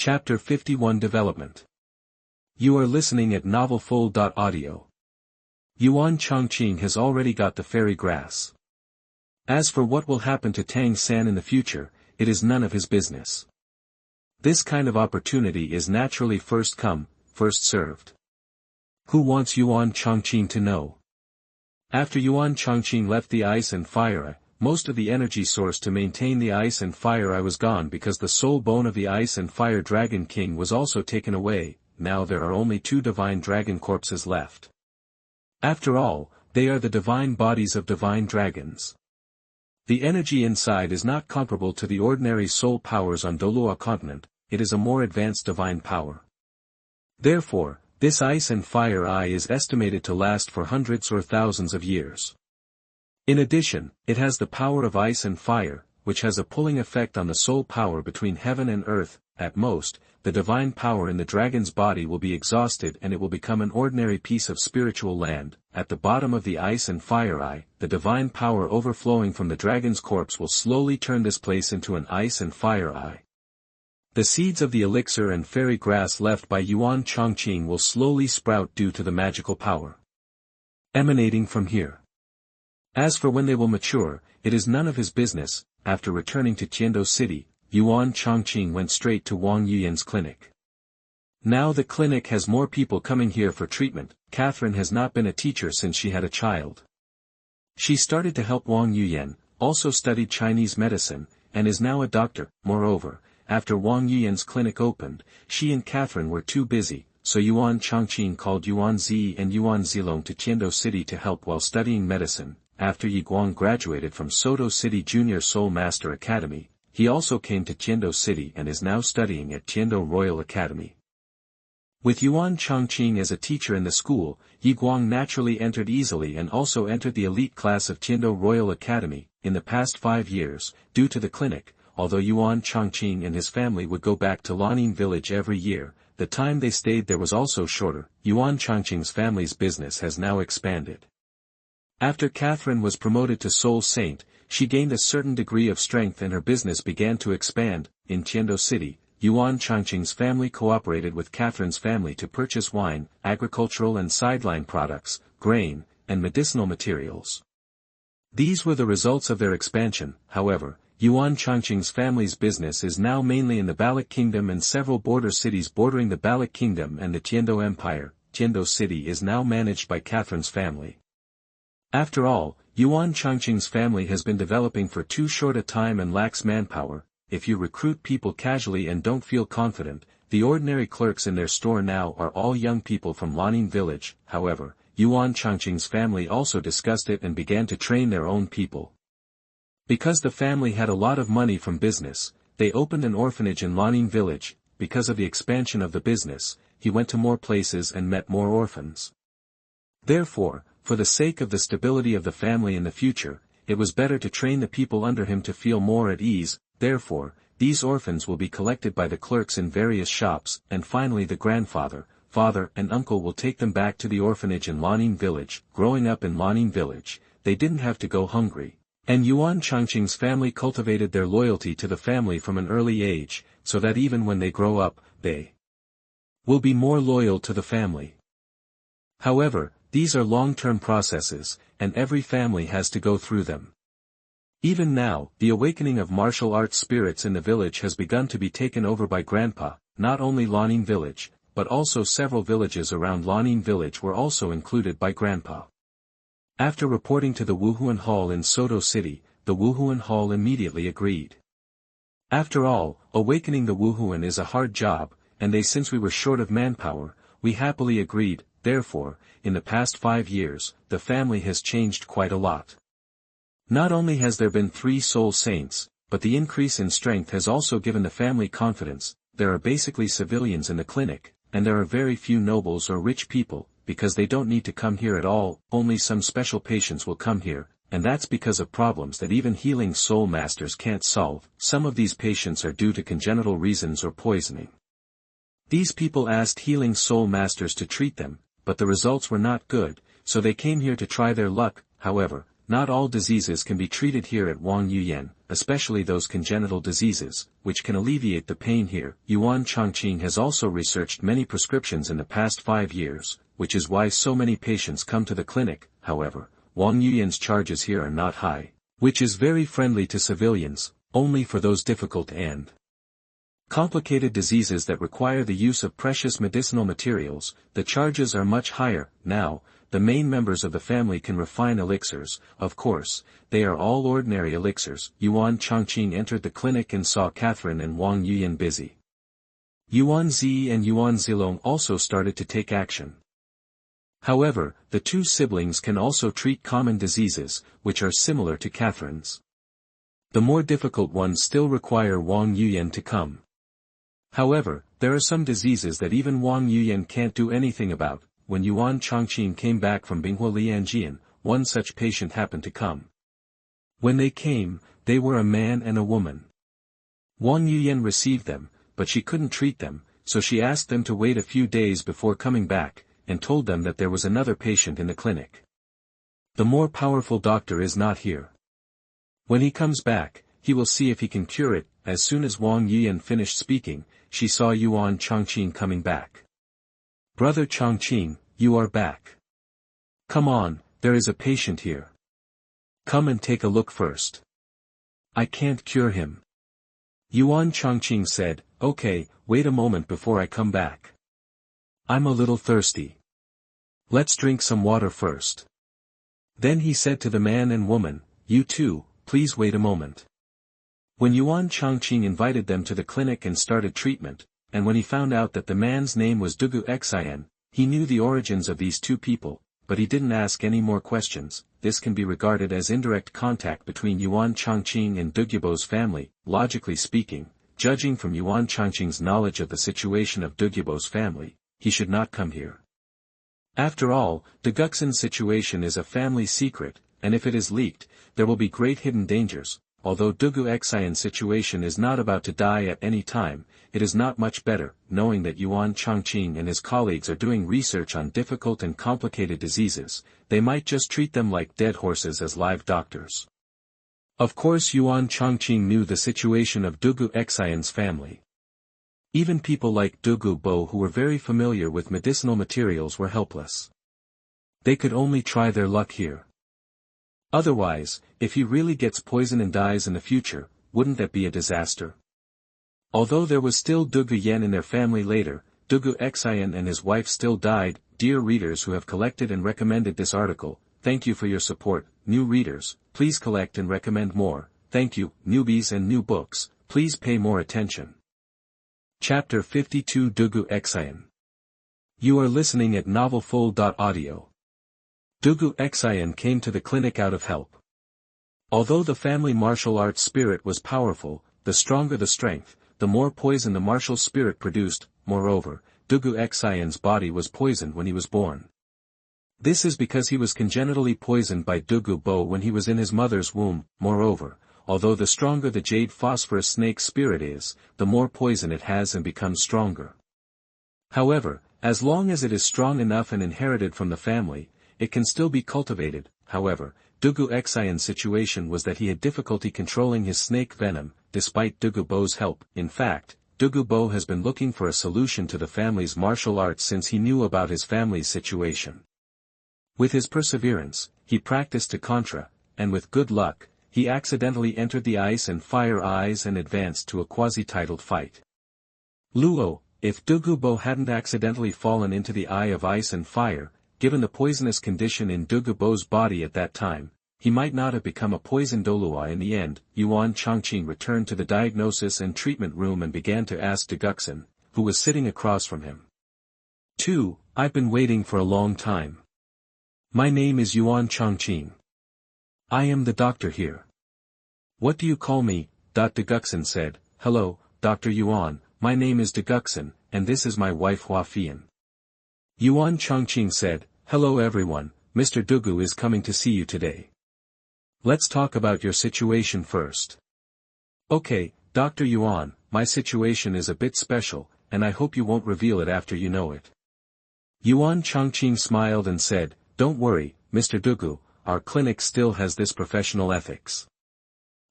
Chapter 51 Development. You are listening at novelfull.audio. Yuan Changqing has already got the fairy grass. As for what will happen to Tang San in the future, it is none of his business. This kind of opportunity is naturally first come, first served. Who wants Yuan Changqing to know? After Yuan Changqing left the Ice and Fire Eye, most of the energy source to maintain the Ice and Fire Eye was gone because the soul bone of the Ice and Fire Dragon King was also taken away. Now there are only 2 divine dragon corpses left. After all, they are the divine bodies of divine dragons. The energy inside is not comparable to the ordinary soul powers on Douluo Continent, it is a more advanced divine power. Therefore, this Ice and Fire Eye is estimated to last for hundreds or thousands of years. In addition, it has the power of ice and fire, which has a pulling effect on the soul power between heaven and earth. At most, the divine power in the dragon's body will be exhausted and it will become an ordinary piece of spiritual land. At the bottom of the Ice and Fire Eye, the divine power overflowing from the dragon's corpse will slowly turn this place into an Ice and Fire Eye. The seeds of the elixir and fairy grass left by Yuan Changqing will slowly sprout due to the magical power emanating from here. As for when they will mature, it is none of his business. After returning to Tiando City, Yuan Changqing went straight to Wang Yuyan's clinic. Now the clinic has more people coming here for treatment. Catherine has not been a teacher since she had a child. She started to help Wang Yuyan, also studied Chinese medicine, and is now a doctor. Moreover, after Wang Yuyan's clinic opened, she and Catherine were too busy, so Yuan Changqing called Yuan Zi and Yuan Zilong to Tiando City to help while studying medicine. After Yi Guang graduated from Soto City Junior Soul Master Academy, he also came to Tiando City and is now studying at Tiando Royal Academy. With Yuan Changqing as a teacher in the school, Yi Guang naturally entered easily and also entered the elite class of Tiando Royal Academy. In the past 5 years, due to the clinic, although Yuan Changqing and his family would go back to Lanin village every year, the time they stayed there was also shorter. Yuan Changqing's family's business has now expanded. After Catherine was promoted to Soul Saint, she gained a certain degree of strength and her business began to expand. In Tiando City, Yuan Changqing's family cooperated with Catherine's family to purchase wine, agricultural and sideline products, grain, and medicinal materials. These were the results of their expansion. However, Yuan Changqing's family's business is now mainly in the Balak Kingdom and several border cities bordering the Balak Kingdom and the Tiando Empire. Tiando City is now managed by Catherine's family. After all, Yuan Changqing's family has been developing for too short a time and lacks manpower. If you recruit people casually and don't feel confident, the ordinary clerks in their store now are all young people from Lanin village. However, Yuan Changqing's family also discussed it and began to train their own people. Because the family had a lot of money from business, they opened an orphanage in Lanin village. Because of the expansion of the business, he went to more places and met more orphans. Therefore, for the sake of the stability of the family in the future, it was better to train the people under him to feel more at ease. Therefore, these orphans will be collected by the clerks in various shops, and finally the grandfather, father and uncle will take them back to the orphanage in Lanin village. Growing up in Lanin village, they didn't have to go hungry. And Yuan Changqing's family cultivated their loyalty to the family from an early age, so that even when they grow up, they will be more loyal to the family. However, these are long-term processes, and every family has to go through them. Even now, the awakening of martial arts spirits in the village has begun to be taken over by Grandpa. Not only Lanin village, but also several villages around Lanin village were also included by Grandpa. After reporting to the Wuhuan Hall in Soto City, the Wuhuan Hall immediately agreed. After all, awakening the Wuhuan is a hard job, and since we were short of manpower, we happily agreed. Therefore, in the past 5 years, the family has changed quite a lot. Not only has there been 3 soul saints, but the increase in strength has also given the family confidence. There are basically civilians in the clinic, and there are very few nobles or rich people, because they don't need to come here at all. Only some special patients will come here, and that's because of problems that even healing soul masters can't solve. Some of these patients are due to congenital reasons or poisoning. These people asked healing soul masters to treat them, but the results were not good, so they came here to try their luck. However, not all diseases can be treated here at Wang Yuyan, especially those congenital diseases, which can alleviate the pain here. Yuan Changqing has also researched many prescriptions in the past 5 years, which is why so many patients come to the clinic. However, Wang Yuyan's charges here are not high, which is very friendly to civilians, only for those difficult and complicated diseases that require the use of precious medicinal materials, the charges are much higher. Now, the main members of the family can refine elixirs. Of course, they are all ordinary elixirs. Yuan Changqing entered the clinic and saw Catherine and Wang Yuyan busy. Yuan Zi and Yuan Zilong also started to take action. However, the two siblings can also treat common diseases, which are similar to Catherine's. The more difficult ones still require Wang Yuyan to come. However, there are some diseases that even Wang Yuyan can't do anything about. When Yuan Changqing came back from Binghua Lianjian, one such patient happened to come. When they came, they were a man and a woman. Wang Yuyan received them, but she couldn't treat them, so she asked them to wait a few days before coming back, and told them that there was another patient in the clinic. The more powerful doctor is not here. When he comes back, he will see if he can cure it. As soon as Wang Yuyan finished speaking, she saw Yuan Changqing coming back. Brother Changqing, you are back. Come on, there is a patient here. Come and take a look first. I can't cure him. Yuan Changqing said, okay, wait a moment before I come back. I'm a little thirsty. Let's drink some water first. Then he said to the man and woman, you two, please wait a moment. When Yuan Changqing invited them to the clinic and started treatment, and when he found out that the man's name was Dugu Xian, he knew the origins of these two people, but he didn't ask any more questions. This can be regarded as indirect contact between Yuan Changqing and Dugubo's family. Logically speaking, judging from Yuan Changqing's knowledge of the situation of Dugubo's family, he should not come here. After all, Duguxin's situation is a family secret, and if it is leaked, there will be great hidden dangers. Although Dugu Xian's situation is not about to die at any time, it is not much better, knowing that Yuan Changqing and his colleagues are doing research on difficult and complicated diseases. They might just treat them like dead horses as live doctors. Of course Yuan Changqing knew the situation of Dugu Xian's family. Even people like Dugu Bo who were very familiar with medicinal materials were helpless. They could only try their luck here. Otherwise, if he really gets poisoned and dies in the future, wouldn't that be a disaster? Although there was still Dugu Yen in their family later, Dugu Xian and his wife still died. Dear readers who have collected and recommended this article, thank you for your support. New readers, please collect and recommend more. Thank you. Newbies and new books, please pay more attention. Chapter 52 Dugu Xian. You are listening at novelfull.audio. Dugu Xian came to the clinic out of help. Although the family martial arts spirit was powerful, the stronger the strength, the more poison the martial spirit produced. Moreover, Dugu Xian's body was poisoned when he was born. This is because he was congenitally poisoned by Dugu Bo when he was in his mother's womb. Moreover, although the stronger the jade phosphorus snake spirit is, the more poison it has and becomes stronger. However, as long as it is strong enough and inherited from the family, it can still be cultivated. However, Dugu Xian's situation was that he had difficulty controlling his snake venom, despite Dugu Bo's help. In fact, Dugu Bo has been looking for a solution to the family's martial arts since he knew about his family's situation. With his perseverance, he practiced to contra, and with good luck, he accidentally entered the ice and fire eyes and advanced to a quasi-titled fight. Luo, if Dugu Bo hadn't accidentally fallen into the eye of ice and fire, given the poisonous condition in Dugu Bo's body at that time, he might not have become a poisoned Douluo in the end. Yuan Changqing returned to the diagnosis and treatment room and began to ask Duguxin, who was sitting across from him. I've been waiting for a long time. My name is Yuan Changqing. I am the doctor here. What do you call me? Duguxin said, Hello, Dr. Yuan, my name is Duguxin, and this is my wife Hua Fian. Yuan Changqing said, Hello everyone, Mr. Dugu is coming to see you today. Let's talk about your situation first. Okay, Dr. Yuan, my situation is a bit special, and I hope you won't reveal it after you know it. Yuan Changqing smiled and said, Don't worry, Mr. Dugu, our clinic still has this professional ethics.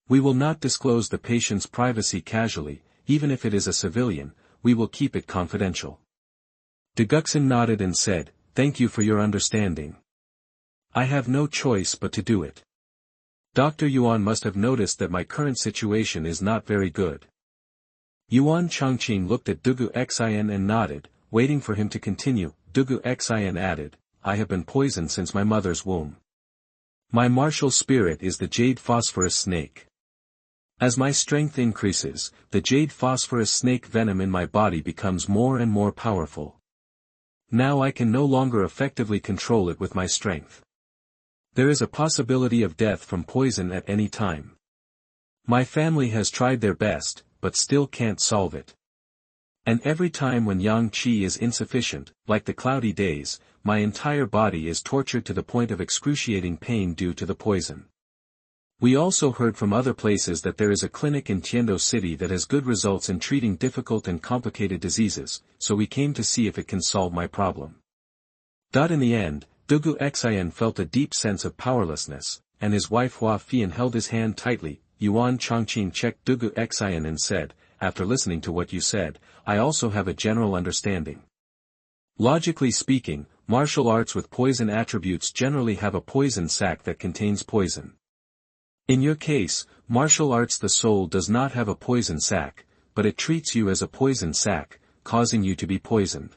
We will not disclose the patient's privacy casually, even if it is a civilian, we will keep it confidential. Dugu nodded and said, "Thank you for your understanding. I have no choice but to do it. Dr. Yuan must have noticed that my current situation is not very good." Yuan Changqing looked at Dugu Xin and nodded, waiting for him to continue. Dugu Xin added, "I have been poisoned since my mother's womb. My martial spirit is the jade phosphorus snake. As my strength increases, the jade phosphorus snake venom in my body becomes more and more powerful. Now I can no longer effectively control it with my strength. There is a possibility of death from poison at any time. My family has tried their best, but still can't solve it. And every time when yang qi is insufficient, like the cloudy days, my entire body is tortured to the point of excruciating pain due to the poison. We also heard from other places that there is a clinic in Tiando City that has good results in treating difficult and complicated diseases, so we came to see if it can solve my problem." In the end, Dugu Xin felt a deep sense of powerlessness, and his wife Hua Fian held his hand tightly. Yuan Changqing checked Dugu Xin and said, "After listening to what you said, I also have a general understanding. Logically speaking, martial arts with poison attributes generally have a poison sac that contains poison. In your case, martial arts the soul does not have a poison sac, but it treats you as a poison sac, causing you to be poisoned.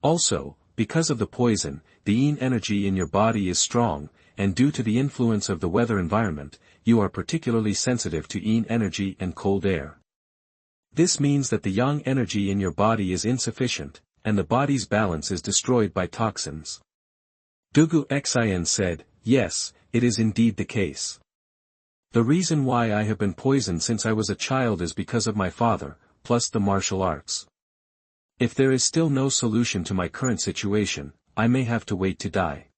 Also, because of the poison, the yin energy in your body is strong, and due to the influence of the weather environment, you are particularly sensitive to yin energy and cold air. This means that the yang energy in your body is insufficient, and the body's balance is destroyed by toxins." Dugu Xin said, "Yes, it is indeed the case. The reason why I have been poisoned since I was a child is because of my father, plus the martial arts. If there is still no solution to my current situation, I may have to wait to die.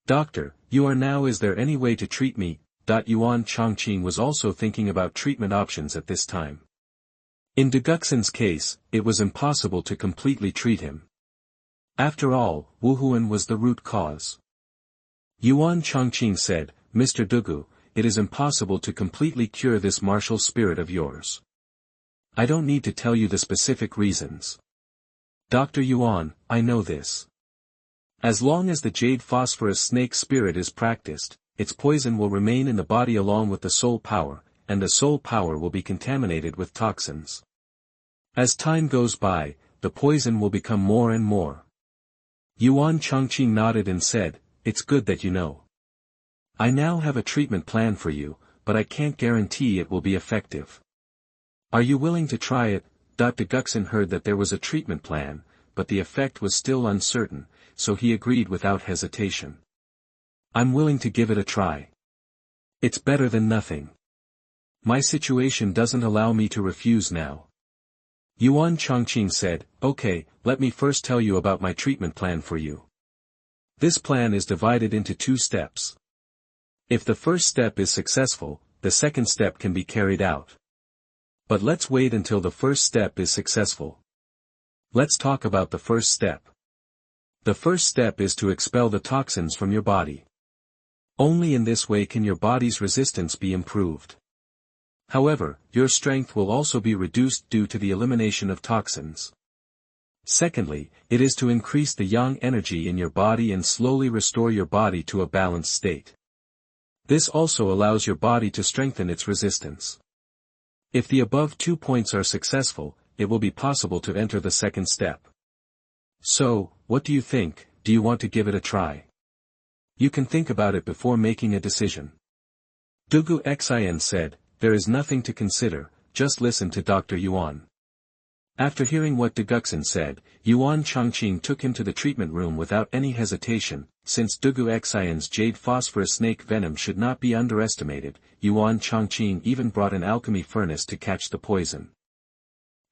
Doctor, you are now, is there any way to treat me?" Yuan Changqing was also thinking about treatment options at this time. In Duguxin's case, it was impossible to completely treat him. After all, Wuhuan was the root cause. Yuan Changqing said, "Mr. Dugu, it is impossible to completely cure this martial spirit of yours. I don't need to tell you the specific reasons. Dr. Yuan, I know this. As long as the jade phosphorus snake spirit is practiced, its poison will remain in the body along with the soul power, and the soul power will be contaminated with toxins. As time goes by, the poison will become more and more." Yuan Changqing nodded and said, "It's good that you know. I now have a treatment plan for you, but I can't guarantee it will be effective. Are you willing to try it?" Duguxin heard that there was a treatment plan, but the effect was still uncertain, so he agreed without hesitation. "I'm willing to give it a try. It's better than nothing. My situation doesn't allow me to refuse now." Yuan Changqing said, "Okay, let me first tell you about my treatment plan for you. This plan is divided into 2 steps. If the first step is successful, the second step can be carried out. But let's wait until the first step is successful. Let's talk about the first step. The first step is to expel the toxins from your body. Only in this way can your body's resistance be improved. However, your strength will also be reduced due to the elimination of toxins. Secondly, it is to increase the yang energy in your body and slowly restore your body to a balanced state. This also allows your body to strengthen its resistance. If the above 2 points are successful, it will be possible to enter the second step. So, what do you think? Do you want to give it a try? You can think about it before making a decision." Dugu Xin said, "There is nothing to consider, just listen to Dr. Yuan." After hearing what Duguxin said, Yuan Changqing took him to the treatment room without any hesitation. Since Dugu Xin's jade phosphorus snake venom should not be underestimated, Yuan Changqing even brought an alchemy furnace to catch the poison.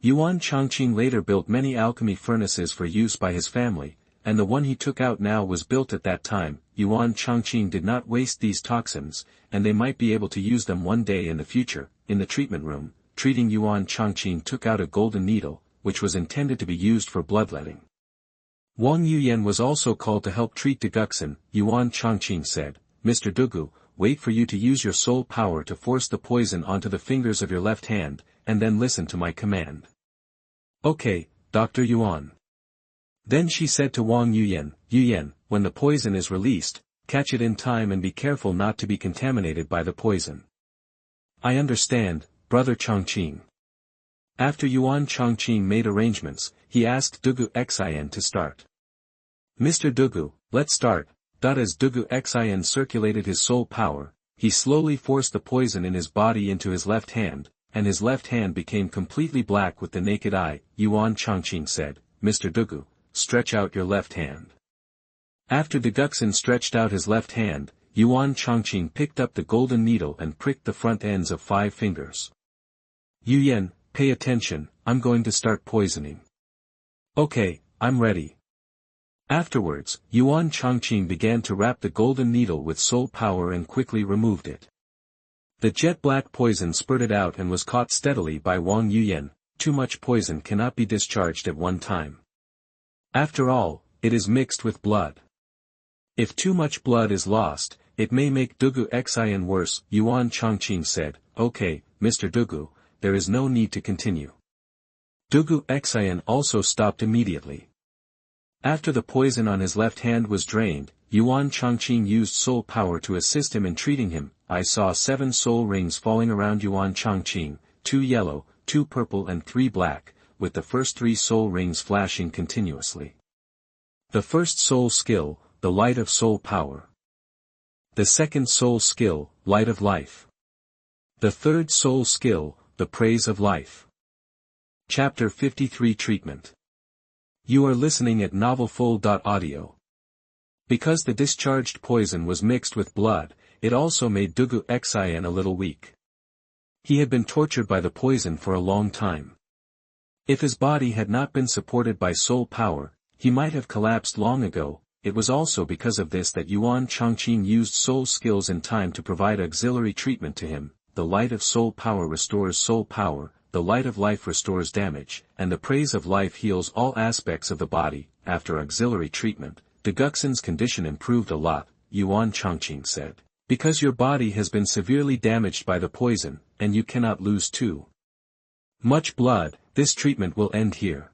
Yuan Changqing later built many alchemy furnaces for use by his family, and the one he took out now was built at that time. Yuan Changqing did not waste these toxins, and they might be able to use them one day in the future. In the treatment room, treating Yuan Changqing took out a golden needle, which was intended to be used for bloodletting. Wang Yuyan was also called to help treat Duguxin. Yuan Changqing said, Mr. Dugu, wait for you to use your soul power to force the poison onto the fingers of your left hand, and then listen to my command. Okay, Dr. Yuan. Then she said to Wang Yuyan, when the poison is released, catch it in time and be careful not to be contaminated by the poison. I understand, Brother Changqing. After Yuan Changqing made arrangements, he asked Dugu Xian to start. Mr. Dugu, let's start. As Dugu Xian circulated his soul power, he slowly forced the poison in his body into his left hand, and his left hand became completely black with the naked eye. Yuan Changqing said, Mr. Dugu, stretch out your left hand. After Duguxin stretched out his left hand, Yuan Changqing picked up the golden needle and pricked the front ends of 5 fingers. Yuyan, pay attention, I'm going to start poisoning. Okay, I'm ready. Afterwards, Yuan Changqing began to wrap the golden needle with soul power and quickly removed it. The jet-black poison spurted out and was caught steadily by Wang Yuyan. Too much poison cannot be discharged at one time. After all, it is mixed with blood. If too much blood is lost, it may make Dugu Xian worse. Yuan Changqing said, Okay, Mr. Dugu, there is no need to continue. Dugu Xian also stopped immediately. After the poison on his left hand was drained, Yuan Changqing used soul power to assist him in treating him. I saw 7 soul rings falling around Yuan Changqing, 2 yellow, 2 purple and 3 black, with the first 3 soul rings flashing continuously. The first soul skill, the light of soul power. The second soul skill, light of life. The third soul skill, the praise of life. Chapter 53 Treatment. You are listening at MedicalKnowledge. Because the discharged poison was mixed with blood, it also made Dugu Xian a little weak. He had been tortured by the poison for a long time. If his body had not been supported by soul power, he might have collapsed long ago. It was also because of this that Yuan Changqing used soul skills in time to provide auxiliary treatment to him. The light of soul power restores soul power, the light of life restores damage, and the praise of life heals all aspects of the body. After auxiliary treatment, Duguxin's condition improved a lot, Yuan Changqing said. Because your body has been severely damaged by the poison, and you cannot lose too much blood, this treatment will end here.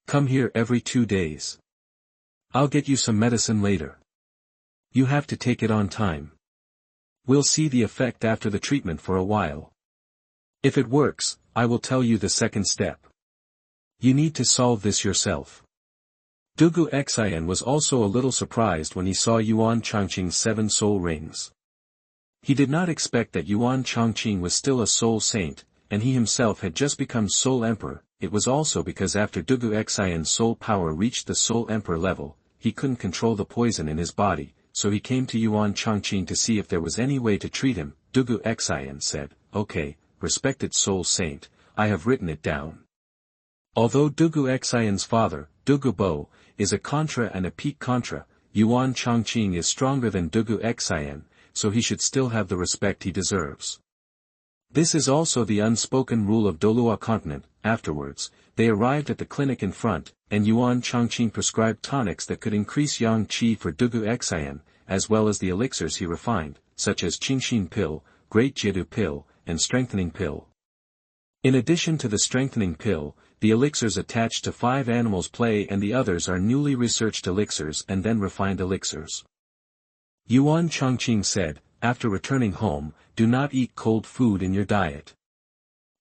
Come here every 2 days. I'll get you some medicine later. You have to take it on time. We'll see the effect after the treatment for a while. If it works, I will tell you the second step. You need to solve this yourself. Dugu Xian was also a little surprised when he saw Yuan Changqing's 7 soul rings. He did not expect that Yuan Changqing was still a soul saint, and he himself had just become soul emperor. It was also because after Dugu Xian's soul power reached the soul emperor level, he couldn't control the poison in his body, so he came to Yuan Changqing to see if there was any way to treat him. Dugu Xian said, Okay, respected soul saint, I have written it down. Although Dugu Xian's father, Dugu Bo, is a contra and a peak contra, Yuan Changqing is stronger than Dugu Xian, so he should still have the respect he deserves. This is also the unspoken rule of Douluo Continent. Afterwards, they arrived at the clinic in front, and Yuan Changqing prescribed tonics that could increase yang qi for Dugu Xian, as well as the elixirs he refined, such as Qingxin pill, Great Jiedu pill, and strengthening pill. In addition to the strengthening pill, the elixirs attached to 5 animals play and the others are newly researched elixirs and then refined elixirs. Yuan Changqing said, after returning home, do not eat cold food in your diet.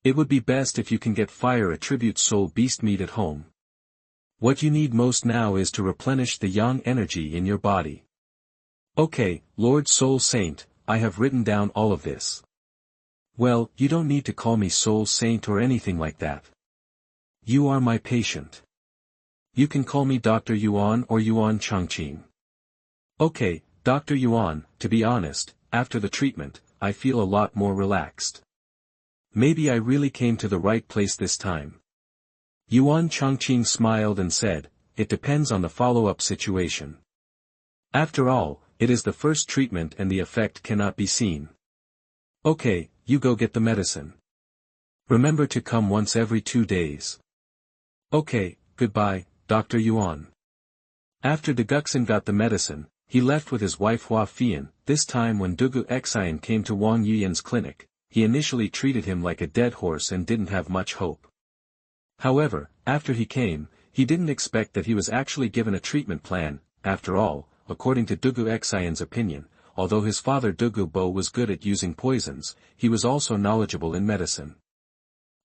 It would be best if you can get fire attribute soul beast meat at home. What you need most now is to replenish the yang energy in your body. Okay, Lord Soul Saint, I have written down all of this. Well, you don't need to call me Soul Saint or anything like that. You are my patient. You can call me Dr. Yuan or Yuan Changqing. Okay, Dr. Yuan, to be honest, after the treatment, I feel a lot more relaxed. Maybe I really came to the right place this time. Yuan Changqing smiled and said, it depends on the follow-up situation. After all, it is the first treatment and the effect cannot be seen. Okay, you go get the medicine. Remember to come once every 2 days. Okay, goodbye, Dr. Yuan. After Duguxin got the medicine, he left with his wife Hua Fian. This time when Dugu Xian came to Wang Yuyan's clinic, he initially treated him like a dead horse and didn't have much hope. However, after he came, he didn't expect that he was actually given a treatment plan. After all, according to Dugu Xian's opinion, although his father Dugu Bo was good at using poisons, he was also knowledgeable in medicine.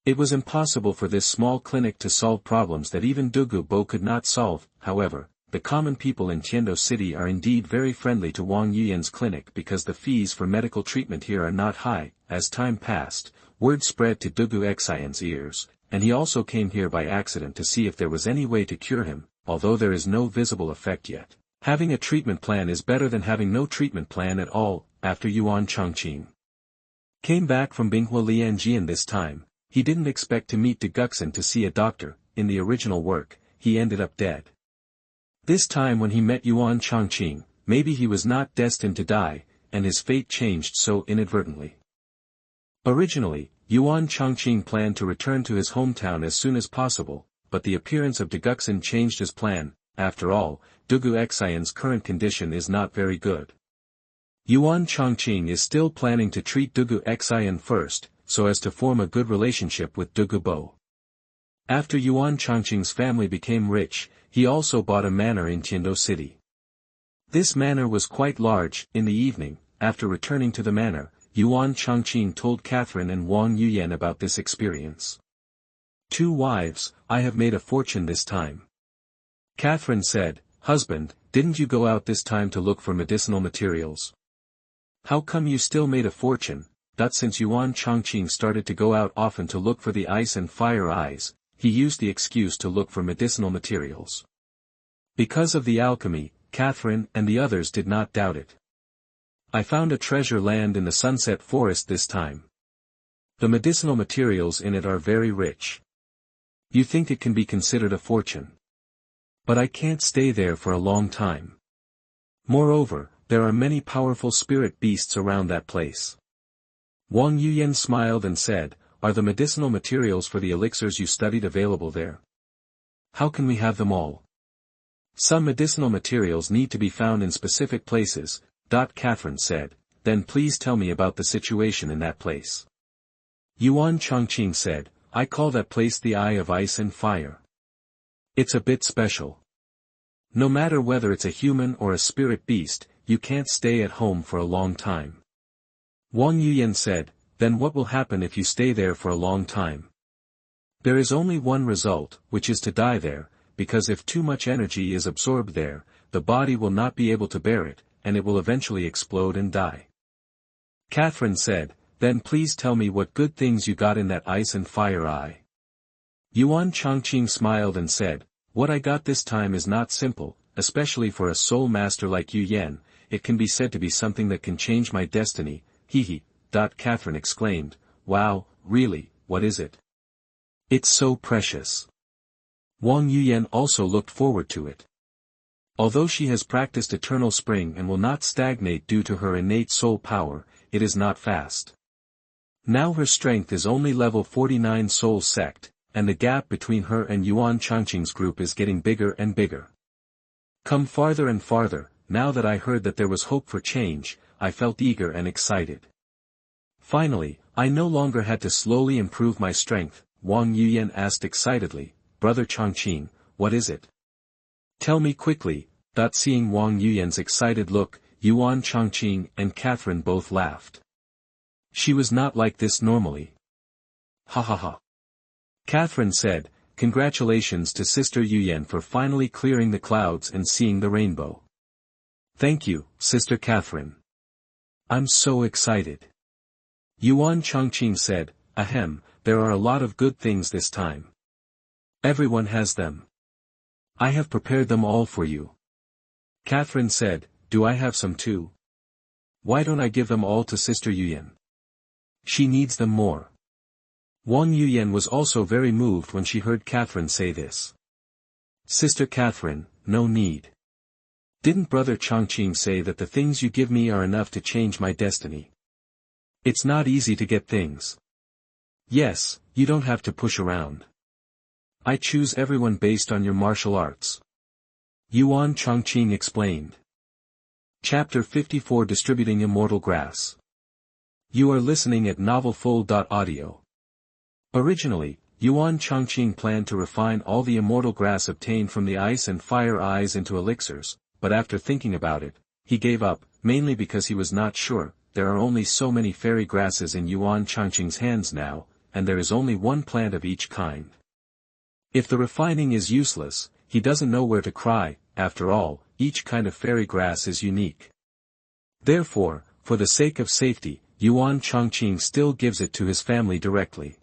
It was impossible for this small clinic to solve problems that even Dugu Bo could not solve. However, the common people in Tiando City are indeed very friendly to Wang Yuyan's clinic because the fees for medical treatment here are not high. As time passed, word spread to Dugu Xian's ears, and he also came here by accident to see if there was any way to cure him. Although there is no visible effect yet, having a treatment plan is better than having no treatment plan at all. After Yuan Changqing came back from Binghua Lianjian this time, he didn't expect to meet Duguxin to see a doctor. In the original work, he ended up dead. This time when he met Yuan Changqing, maybe he was not destined to die, and his fate changed so inadvertently. Originally, Yuan Changqing planned to return to his hometown as soon as possible, but the appearance of Duguxin changed his plan. After all, Dugu Xian's current condition is not very good. Yuan Changqing is still planning to treat Dugu Xian first, so as to form a good relationship with Dugu Bo. After Yuan Changqing's family became rich, he also bought a manor in Tiando City. This manor was quite large. In the evening, after returning to the manor, Yuan Changqing told Catherine and Wang Yuyan about this experience. 2 wives, I have made a fortune this time. Catherine said, Husband, didn't you go out this time to look for medicinal materials? How come you still made a fortune? Since Yuan Changqing started to go out often to look for the ice and fire eyes, he used the excuse to look for medicinal materials. Because of the alchemy, Catherine and the others did not doubt it. I found a treasure land in the Sunset Forest this time. The medicinal materials in it are very rich. You think it can be considered a fortune. But I can't stay there for a long time. Moreover, there are many powerful spirit beasts around that place. Wang Yuyan smiled and said, Are the medicinal materials for the elixirs you studied available there? How can we have them all? Some medicinal materials need to be found in specific places. Catherine said, Then please tell me about the situation in that place. Yuan Changqing said, I call that place the Eye of Ice and Fire. It's a bit special. No matter whether it's a human or a spirit beast, you can't stay at home for a long time. Wang Yuyan said, Then what will happen if you stay there for a long time? There is only one result, which is to die there, because if too much energy is absorbed there, the body will not be able to bear it, and it will eventually explode and die. Catherine said, Then please tell me what good things you got in that ice and fire eye. Yuan Changqing smiled and said, What I got this time is not simple, especially for a soul master like Yu Yan. It can be said to be something that can change my destiny. Hee. Catherine exclaimed, Wow, really, what is it? It's so precious. Wang Yuyan also looked forward to it. Although she has practiced eternal spring and will not stagnate due to her innate soul power, it is not fast. Now her strength is only level 49 soul sect, and the gap between her and Yuan Changqing's group is getting bigger and bigger. Come farther and farther. Now that I heard that there was hope for change, I felt eager and excited. Finally, I no longer had to slowly improve my strength. Wang Yuyan asked excitedly, Brother Changqing, what is it? Tell me quickly. Seeing Wang Yuyan's excited look, Yuan Changqing and Catherine both laughed. She was not like this normally. Ha ha ha. Catherine said, Congratulations to Sister Yuyan for finally clearing the clouds and seeing the rainbow. Thank you, Sister Catherine. I'm so excited. Yuan Changqing said, Ahem, there are a lot of good things this time. Everyone has them. I have prepared them all for you. Catherine said, Do I have some too? Why don't I give them all to Sister Yuyan? She needs them more. Wang Yuyan was also very moved when she heard Catherine say this. Sister Catherine, no need. Didn't Brother Changqing say that the things you give me are enough to change my destiny? It's not easy to get things. Yes, you don't have to push around. I choose everyone based on your martial arts. Yuan Changqing explained. Chapter 54 Distributing Immortal Grass. You are listening at NovelFull.audio. Originally, Yuan Changqing planned to refine all the immortal grass obtained from the ice and fire eyes into elixirs, but after thinking about it, he gave up, mainly because he was not sure. There are only so many fairy grasses in Yuan Changqing's hands now, and there is only one plant of each kind. If the refining is useless, he doesn't know where to cry. After all, each kind of fairy grass is unique. Therefore, for the sake of safety, Yuan Changqing still gives it to his family directly.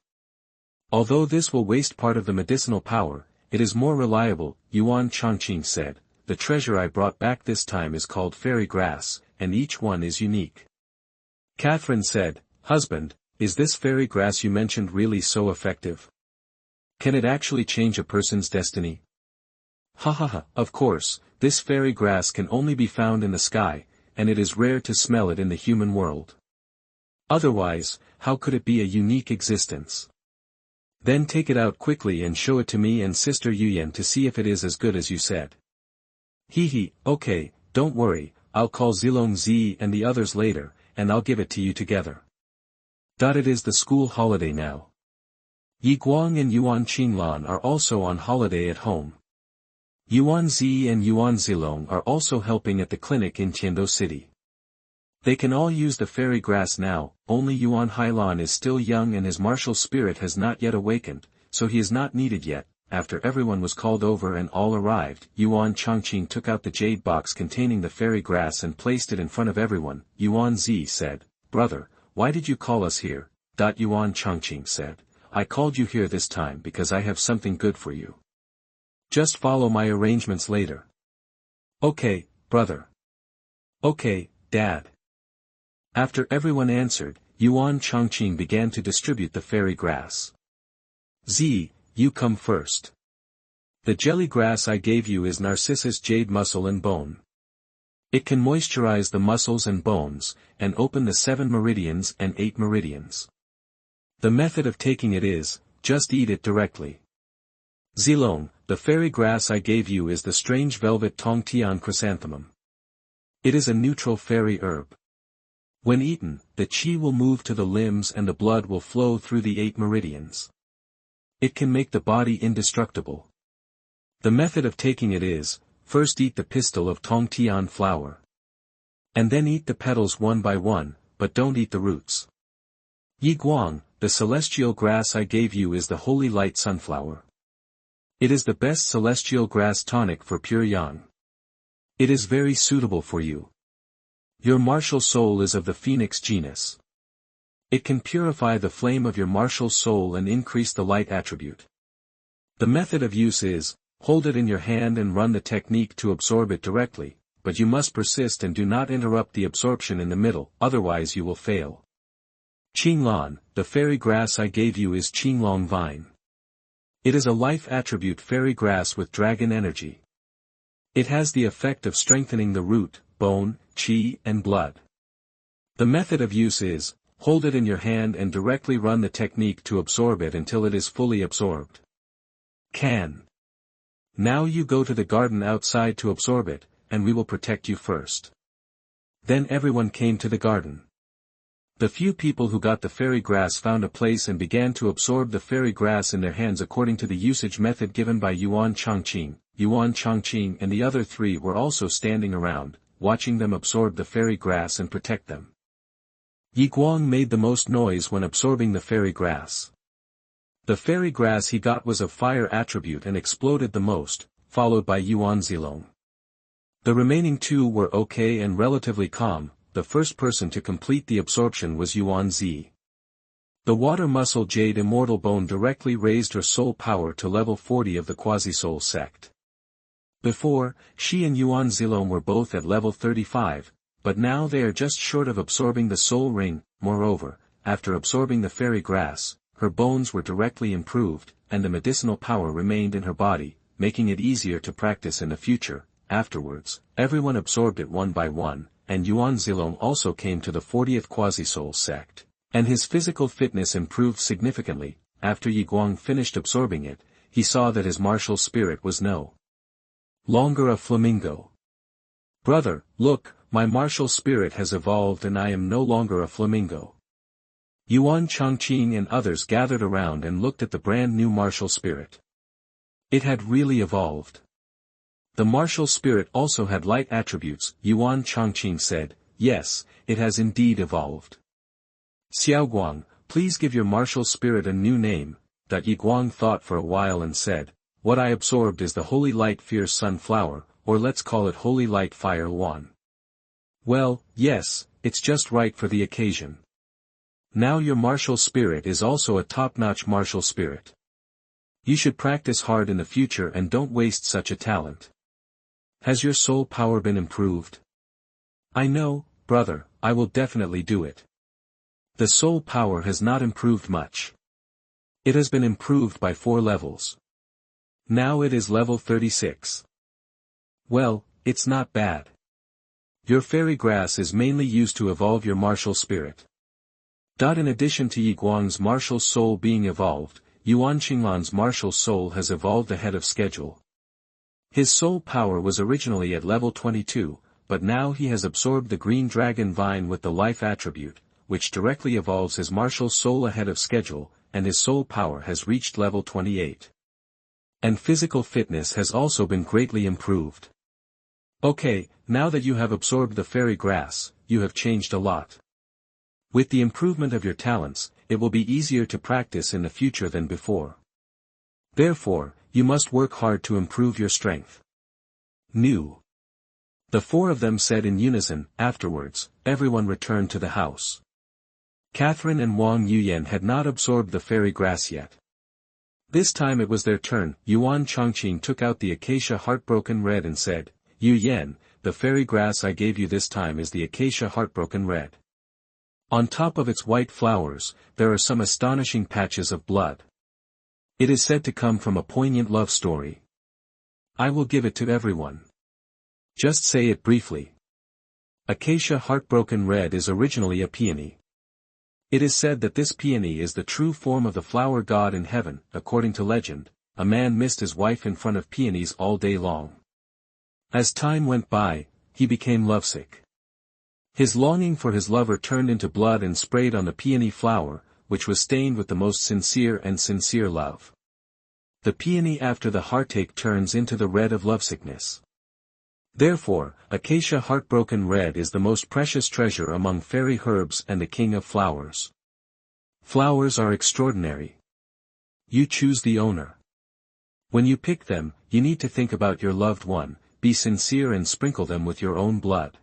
Although this will waste part of the medicinal power, it is more reliable, Yuan Changqing said. The treasure I brought back this time is called fairy grass, and each one is unique. Catherine said, "Husband, is this fairy grass you mentioned really so effective? Can it actually change a person's destiny?" "Ha ha ha, of course, this fairy grass can only be found in the sky, and it is rare to smell it in the human world. Otherwise, how could it be a unique existence? Then take it out quickly and show it to me and Sister Yuyan to see if it is as good as you said." "Hee, okay, don't worry, I'll call Zilong Zi and the others later, and I'll give it to you together. It is the school holiday now. Yi Guang and Yuan Qinglan are also on holiday at home. Yuan Zi and Yuan Zilong are also helping at the clinic in Tiando City. They can all use the fairy grass now, only Yuan Hailan is still young and his martial spirit has not yet awakened, so he is not needed yet." After everyone was called over and all arrived, Yuan Changqing took out the jade box containing the fairy grass and placed it in front of everyone. Yuan Zi said, "Brother, why did you call us here?" Yuan Changqing said, "I called you here this time because I have something good for you. Just follow my arrangements later." "Okay, brother." "Okay, Dad." After everyone answered, Yuan Changqing began to distribute the fairy grass. "Zi, you come first. The jelly grass I gave you is Narcissus jade muscle and bone. It can moisturize the muscles and bones, and open the 7 meridians and 8 meridians. The method of taking it is, just eat it directly. Zilong, the fairy grass I gave you is the strange velvet Tongtian chrysanthemum. It is a neutral fairy herb. When eaten, the qi will move to the limbs and the blood will flow through the 8 meridians. It can make the body indestructible. The method of taking it is, first eat the pistil of Tongtian flower. And then eat the petals one by one, but don't eat the roots. Yi Guang, the celestial grass I gave you is the holy light sunflower. It is the best celestial grass tonic for pure yang. It is very suitable for you. Your martial soul is of the phoenix genus. It can purify the flame of your martial soul and increase the light attribute. The method of use is, hold it in your hand and run the technique to absorb it directly, but you must persist and do not interrupt the absorption in the middle, otherwise you will fail. Qinglan, the fairy grass I gave you is Qinglong vine. It is a life attribute fairy grass with dragon energy. It has the effect of strengthening the root, bone, qi and blood. The method of use is, hold it in your hand and directly run the technique to absorb it until it is fully absorbed. Can. Now you go to the garden outside to absorb it, and we will protect you first. Then everyone came to the garden. The few people who got the fairy grass found a place and began to absorb the fairy grass in their hands according to the usage method given by Yuan Changqing. Yuan Changqing and the other 3 were also standing around, watching them absorb the fairy grass and protect them. Yi Guang made the most noise when absorbing the fairy grass. The fairy grass he got was of fire attribute and exploded the most, followed by Yuan Zilong. The remaining 2 were okay and relatively calm. The first person to complete the absorption was Yuan Zi. The water muscle jade immortal bone directly raised her soul power to level 40 of the quasi-soul sect. Before, she and Yuan Zilong were both at level 35, but now they are just short of absorbing the soul ring. Moreover, after absorbing the fairy grass, her bones were directly improved, and the medicinal power remained in her body, making it easier to practice in the future. Afterwards, everyone absorbed it one by one, and Yuan Zilong also came to the 40th quasi-soul sect, and his physical fitness improved significantly. After Yi Guang finished absorbing it, he saw that his martial spirit was no longer a flamingo. "Brother, look, my martial spirit has evolved and I am no longer a flamingo. Yuan Changqing and others gathered around and looked at the brand new martial spirit. It had really evolved. The martial spirit also had light attributes, Yuan Changqing said. Yes, it has indeed evolved. Xiaoguang, please give your martial spirit a new name. Yiguang thought for a while and said, what I absorbed is the Holy Light Fierce Sunflower, or let's call it Holy Light Fire Yuan. Well, yes, it's just right for the occasion. Now your martial spirit is also a top-notch martial spirit. You should practice hard in the future and don't waste such a talent. Has your soul power been improved? I know, brother, I will definitely do it. The soul power has not improved much. It has been improved by 4 levels. Now it is level 36. Well, it's not bad. Your fairy grass is mainly used to evolve your martial spirit. In addition to Yiguang's martial soul being evolved, Yuan Qinglan's martial soul has evolved ahead of schedule. His soul power was originally at level 22, but now he has absorbed the green dragon vine with the life attribute, which directly evolves his martial soul ahead of schedule, and his soul power has reached level 28. And physical fitness has also been greatly improved. Okay, now that you have absorbed the fairy grass, you have changed a lot. With the improvement of your talents, it will be easier to practice in the future than before. Therefore, you must work hard to improve your strength. New. The 4 of them said in unison. Afterwards, everyone returned to the house. Catherine and Wang Yuyan had not absorbed the fairy grass yet. This time it was their turn. Yuan Changqing took out the acacia heartbroken red and said, Yuyan, the fairy grass I gave you this time is the acacia heartbroken red. On top of its white flowers, there are some astonishing patches of blood. It is said to come from a poignant love story. I will give it to everyone. Just say it briefly. Acacia heartbroken red is originally a peony. It is said that this peony is the true form of the flower god in heaven. According to legend, a man missed his wife in front of peonies all day long. As time went by, he became lovesick. His longing for his lover turned into blood and sprayed on the peony flower, which was stained with the most sincere love. The peony after the heartache turns into the red of lovesickness. Therefore, acacia heartbroken red is the most precious treasure among fairy herbs and the king of flowers. Flowers are extraordinary. You choose the owner. When you pick them, you need to think about your loved one, be sincere and sprinkle them with your own blood.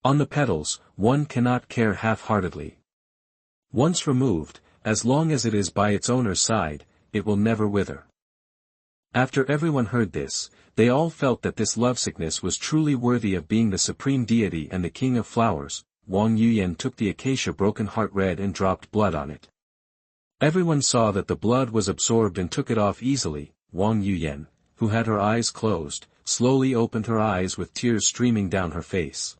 On the petals, one cannot care half-heartedly. Once removed, as long as it is by its owner's side, it will never wither. After everyone heard this, they all felt that this lovesickness was truly worthy of being the supreme deity and the king of flowers. Wang Yuyan took the acacia broken heart red and dropped blood on it. Everyone saw that the blood was absorbed and took it off easily. Wang Yuyan, who had her eyes closed, slowly opened her eyes with tears streaming down her face.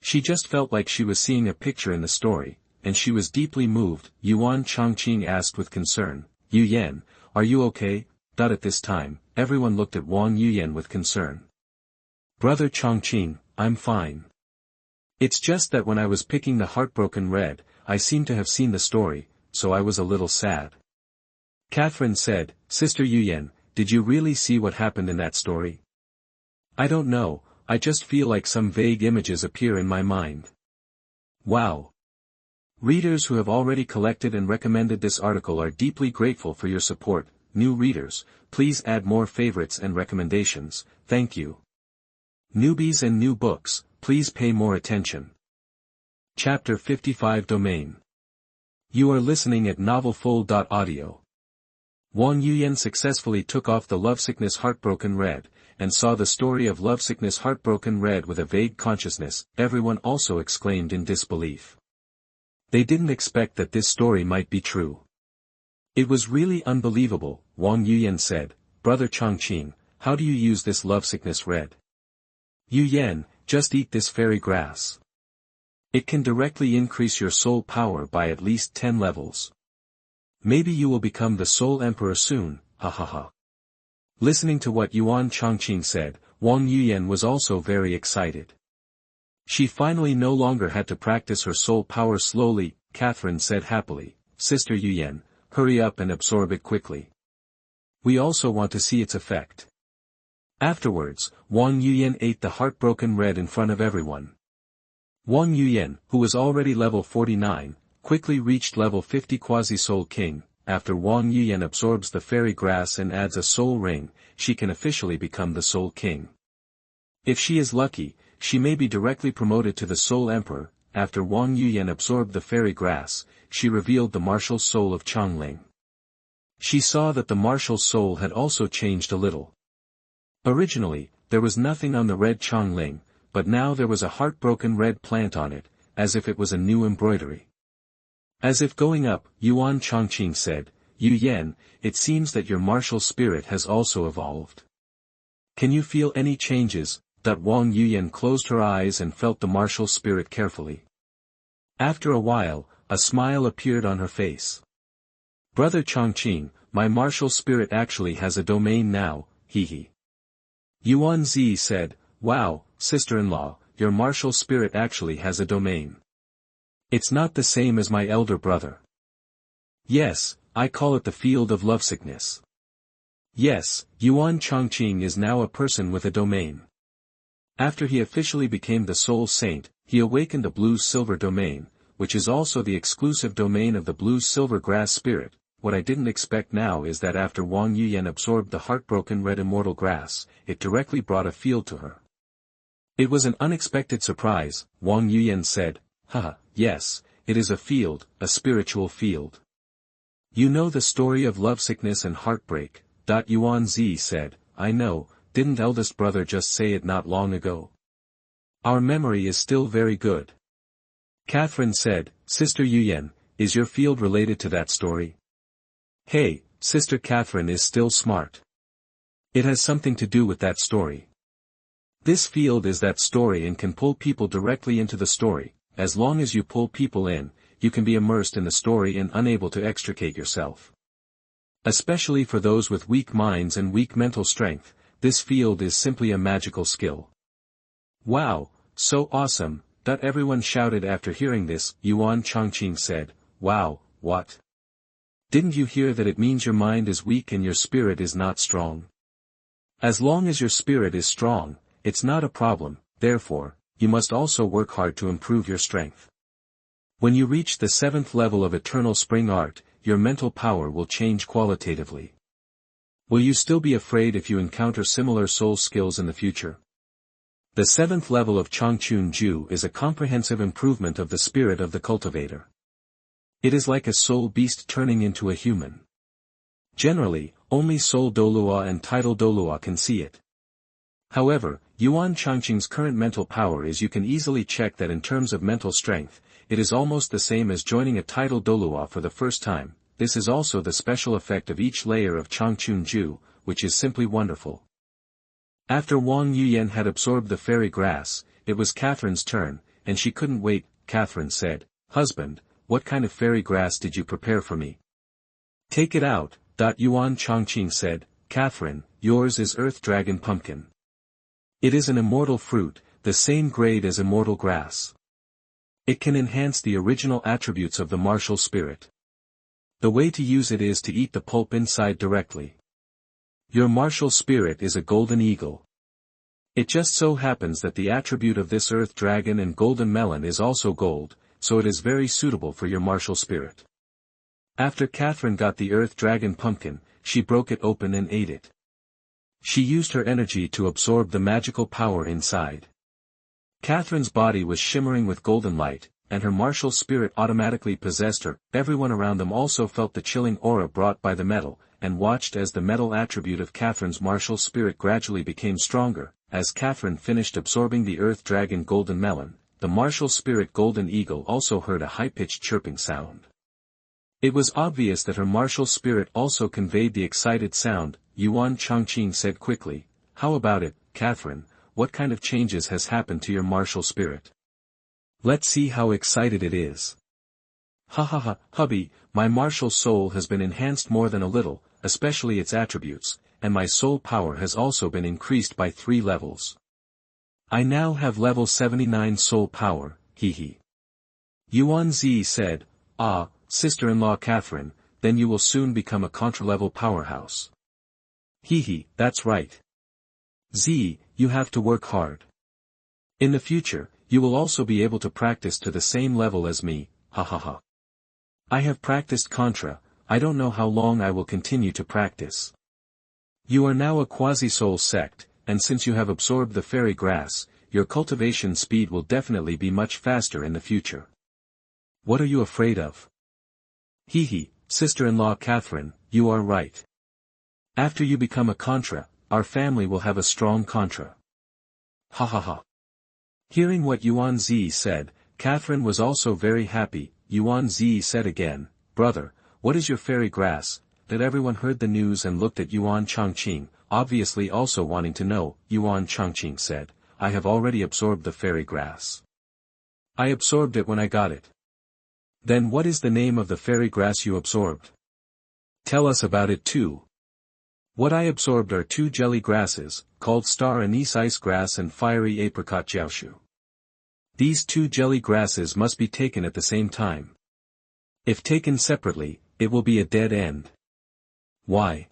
She just felt like she was seeing a picture in the story, and she was deeply moved. Yuan Changqing asked with concern, Yuyan, are you okay? At this time, everyone looked at Wang Yuyan with concern. Brother Changqing, I'm fine. It's just that when I was picking the heartbroken red, I seem to have seen the story, so I was a little sad. Catherine said, Sister Yuyan, did you really see what happened in that story? I don't know, I just feel like some vague images appear in my mind. Wow. Readers who have already collected and recommended this article are deeply grateful for your support. New readers, please add more favorites and recommendations, thank you. Newbies and new books, please pay more attention. Chapter 55 Domain. You are listening at novelfull.audio. Wang Yuyan successfully took off the lovesickness heartbroken red, and saw the story of lovesickness heartbroken red with a vague consciousness. Everyone also exclaimed in disbelief. They didn't expect that this story might be true. It was really unbelievable. Wang Yuyan said, Brother Changqing, how do you use this lovesickness red? Yuyan, just eat this fairy grass. It can directly increase your soul power by at least 10 levels. Maybe you will become the soul emperor soon, ha ha ha. Listening to what Yuan Changqing said, Wang Yuyan was also very excited. She finally no longer had to practice her soul power slowly. Catherine said happily, Sister Yuan, hurry up and absorb it quickly. We also want to see its effect. Afterwards, Wang Yuyan ate the heartbroken red in front of everyone. Wang Yuyan, who was already level 49, quickly reached level 50 Quasi-Soul King. After Wang Yuyan absorbs the fairy grass and adds a soul ring, she can officially become the Soul King. If she is lucky, she may be directly promoted to the Soul Emperor. After Wang Yuyan absorbed the fairy grass, she revealed the martial soul of Changqing. She saw that the martial soul had also changed a little. Originally, there was nothing on the red Changqing, but now there was a heartbroken red plant on it, as if it was a new embroidery. As if going up, Yuan Changqing said, Yu Yan, it seems that your martial spirit has also evolved. Can you feel any changes? Wang Yuyan closed her eyes and felt the martial spirit carefully. After a while, a smile appeared on her face. Brother Changqing, my martial spirit actually has a domain now, hee. Yuan Zi said, wow, sister-in-law, your martial spirit actually has a domain. It's not the same as my elder brother. Yes, I call it the field of lovesickness. Yes, Yuan Changqing is now a person with a domain. After he officially became the Soul Saint, he awakened the blue-silver domain, which is also the exclusive domain of the blue-silver grass spirit. What I didn't expect now is that after Wang Yuyan absorbed the heartbroken red immortal grass, it directly brought a field to her. It was an unexpected surprise, Wang Yuyan said, haha, yes, it is a field, a spiritual field. You know the story of lovesickness and heartbreak, Yuan Zi said, I know, didn't eldest brother just say it not long ago? Our memory is still very good. Catherine said, Sister Yuyan, is your field related to that story? Hey, Sister Catherine is still smart. It has something to do with that story. This field is that story and can pull people directly into the story. As long as you pull people in, you can be immersed in the story and unable to extricate yourself. Especially for those with weak minds and weak mental strength, this field is simply a magical skill. Wow, so awesome, everyone shouted after hearing this. Yuan Changqing said, wow, what? Didn't you hear that it means your mind is weak and your spirit is not strong? As long as your spirit is strong, it's not a problem, therefore, you must also work hard to improve your strength. When you reach the 7th level of Eternal Spring Art, your mental power will change qualitatively. Will you still be afraid if you encounter similar soul skills in the future? The 7th level of Changchun Ju is a comprehensive improvement of the spirit of the cultivator. It is like a soul beast turning into a human. Generally, only Soul Douluo and Title Douluo can see it. However, Yuan Changqing's current mental power is you can easily check that in terms of mental strength, it is almost the same as joining a Title Douluo for the first time. This is also the special effect of each layer of Changchun Ju, which is simply wonderful. After Wang Yuyan had absorbed the fairy grass, it was Catherine's turn, and she couldn't wait. Catherine said, Husband, what kind of fairy grass did you prepare for me? Take it out, Yuan Changqing said, Catherine, yours is Earth Dragon Pumpkin. It is an immortal fruit, the same grade as immortal grass. It can enhance the original attributes of the martial spirit. The way to use it is to eat the pulp inside directly. Your martial spirit is a golden eagle. It just so happens that the attribute of this earth dragon and golden melon is also gold, so it is very suitable for your martial spirit. After Catherine got the earth dragon pumpkin, she broke it open and ate it. She used her energy to absorb the magical power inside. Catherine's body was shimmering with golden light, and her martial spirit automatically possessed her. Everyone around them also felt the chilling aura brought by the metal, and watched as the metal attribute of Catherine's martial spirit gradually became stronger. As Catherine finished absorbing the earth dragon golden melon, the martial spirit golden eagle also heard a high-pitched chirping sound. It was obvious that her martial spirit also conveyed the excited sound. Yuan Changqing said quickly, How about it, Catherine, what kind of changes has happened to your martial spirit? Let's see how excited it is. Ha ha ha, hubby, my martial soul has been enhanced more than a little, especially its attributes, and my soul power has also been increased by 3 levels. I now have level 79 soul power, hee. Yuan Zi said, ah, sister-in-law Catherine, then you will soon become a contra-level powerhouse. Hee, that's right. Zi, you have to work hard. In the future, you will also be able to practice to the same level as me, ha ha ha. I have practiced contra, I don't know how long I will continue to practice. You are now a quasi-soul sect, and since you have absorbed the fairy grass, your cultivation speed will definitely be much faster in the future. What are you afraid of? Hee, sister-in-law Catherine, you are right. After you become a contra, our family will have a strong contra. Ha ha ha. Hearing what Yuan Zi said, Catherine was also very happy. Yuan Zi said again, brother, what is your fairy grass? That everyone heard the news and looked at Yuan Changqing, obviously also wanting to know. Yuan Changqing said, I have already absorbed the fairy grass. I absorbed it when I got it. Then what is the name of the fairy grass you absorbed? Tell us about it too. What I absorbed are 2 jelly grasses, called star anise ice grass and fiery apricot jiaoshu. These 2 jelly grasses must be taken at the same time. If taken separately, it will be a dead end. Why?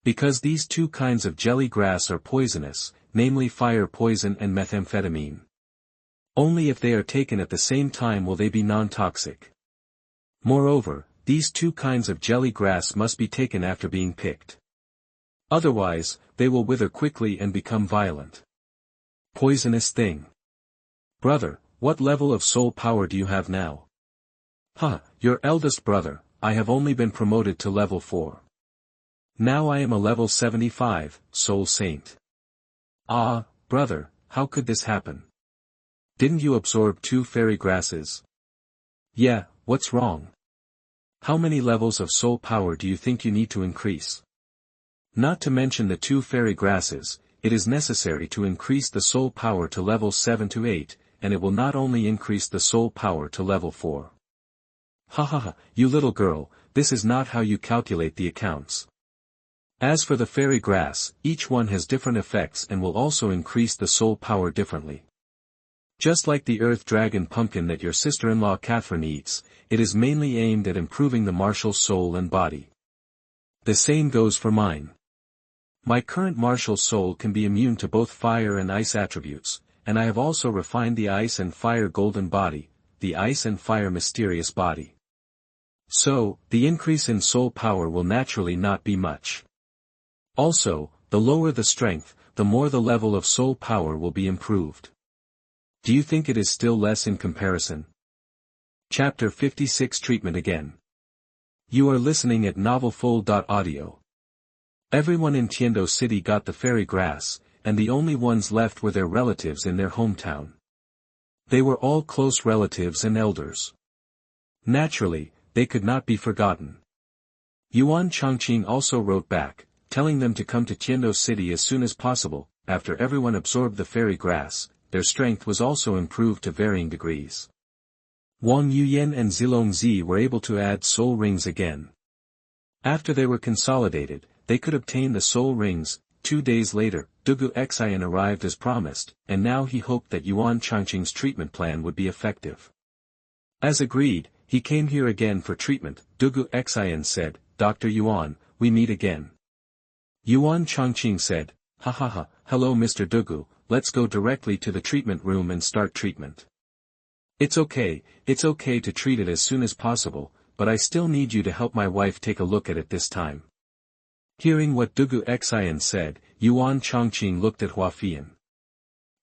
Because these 2 kinds of jelly grass are poisonous, namely fire poison and methamphetamine. Only if they are taken at the same time will they be non-toxic. Moreover, these 2 kinds of jelly grass must be taken after being picked. Otherwise, they will wither quickly and become violent. Poisonous thing. Brother, what level of soul power do you have now? Your eldest brother, I have only been promoted to level 4. Now I am a level 75, soul saint. Ah, brother, how could this happen? Didn't you absorb 2 fairy grasses? Yeah, what's wrong? How many levels of soul power do you think you need to increase? Not to mention the 2 fairy grasses, it is necessary to increase the soul power to level 7 to 8, and it will not only increase the soul power to level 4. You little girl, this is not how you calculate the accounts. As for the fairy grass, each one has different effects and will also increase the soul power differently. Just like the earth dragon pumpkin that your sister-in-law Catherine eats, it is mainly aimed at improving the martial soul and body. The same goes for mine. My current martial soul can be immune to both fire and ice attributes, and I have also refined the ice and fire golden body, the ice and fire mysterious body. So, the increase in soul power will naturally not be much. Also, the lower the strength, the more the level of soul power will be improved. Do you think it is still less in comparison? Chapter 56 Treatment again. You are listening at novelfull.audio. Everyone in Tiando City got the fairy grass, and the only ones left were their relatives in their hometown. They were all close relatives and elders. Naturally, they could not be forgotten. Yuan Changqing also wrote back, telling them to come to Tiando City as soon as possible. After everyone absorbed the fairy grass, their strength was also improved to varying degrees. Wang Yuyan and Zilong Zi were able to add soul rings again. After they were consolidated, they could obtain the soul rings. 2 days later, Dugu Xian arrived as promised, and now he hoped that Yuan Changqing's treatment plan would be effective. As agreed, he came here again for treatment. Dugu Xian said, Dr. Yuan, we meet again. Yuan Changqing said, hello Mr. Dugu, let's go directly to the treatment room and start treatment. It's okay to treat it as soon as possible, but I still need you to help my wife take a look at it this time. Hearing what Dugu Xian said, Yuan Changqing looked at Hua Fian.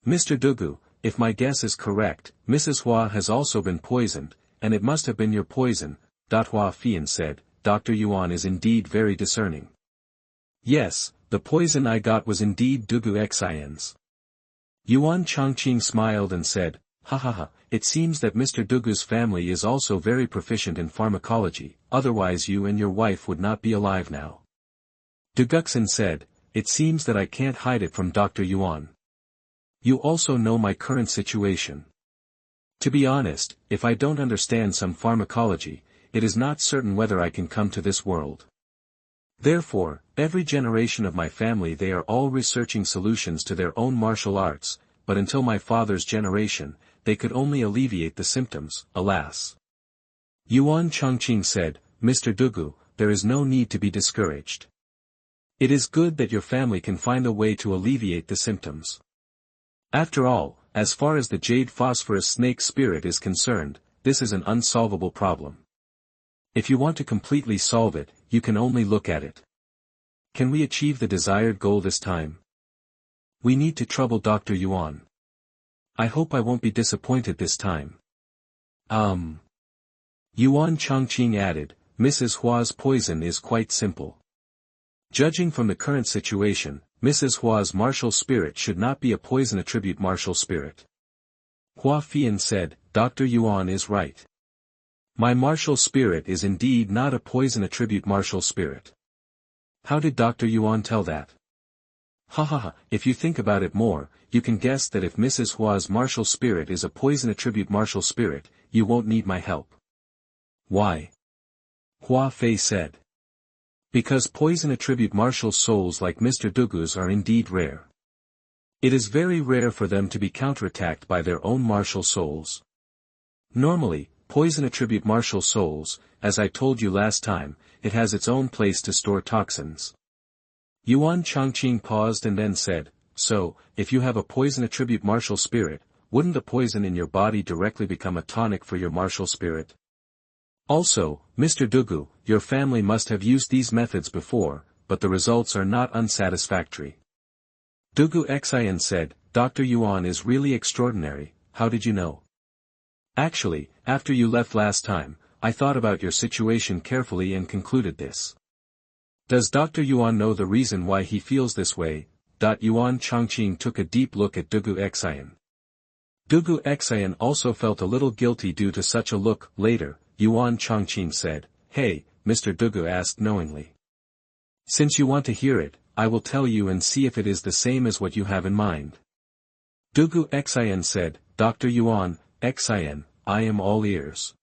Mr. Dugu, if my guess is correct, Mrs. Hua has also been poisoned, and it must have been your poison. Hua Fian said, Dr. Yuan is indeed very discerning. Yes, the poison I got was indeed Dugu Xian's. Yuan Changqing smiled and said, it seems that Mr. Dugu's family is also very proficient in pharmacology, otherwise you and your wife would not be alive now. Duguxin said, it seems that I can't hide it from Dr. Yuan. You also know my current situation. To be honest, if I don't understand some pharmacology, it is not certain whether I can come to this world. Therefore, every generation of my family they are all researching solutions to their own martial arts, but until my father's generation, they could only alleviate the symptoms, alas. Yuan Changqing said, Mr. Dugu, there is no need to be discouraged. It is good that your family can find a way to alleviate the symptoms. After all, as far as the jade phosphorus snake spirit is concerned, this is an unsolvable problem. If you want to completely solve it, you can only look at it. Can we achieve the desired goal this time? We need to trouble Dr. Yuan. I hope I won't be disappointed this time. Yuan Changqing added, Mrs. Hua's poison is quite simple. Judging from the current situation, Mrs. Hua's martial spirit should not be a poison attribute martial spirit. Hua Fian said, Dr. Yuan is right. My martial spirit is indeed not a poison attribute martial spirit. How did Dr. Yuan tell that? If you think about it more, you can guess that if Mrs. Hua's martial spirit is a poison attribute martial spirit, you won't need my help. Why? Hua Fei said. Because poison attribute martial souls like Mr. Dugu's are indeed rare. It is very rare for them to be counterattacked by their own martial souls. Normally, poison attribute martial souls, as I told you last time, it has its own place to store toxins. Yuan Changqing paused and then said, so, if you have a poison attribute martial spirit, wouldn't the poison in your body directly become a tonic for your martial spirit? Also, Mr. Dugu, your family must have used these methods before, but the results are not unsatisfactory. Dugu Xian said, Dr. Yuan is really extraordinary, how did you know? Actually, after you left last time, I thought about your situation carefully and concluded this. Does Dr. Yuan know the reason why he feels this way? Yuan Changqing took a deep look at Dugu Xian. Dugu Xian also felt a little guilty due to such a look. Later, Yuan Changqing said, Hey, Mr. Dugu asked knowingly. Since you want to hear it, I will tell you and see if it is the same as what you have in mind. Dugu Xian said, Dr. Yuan, Xian, I am all ears.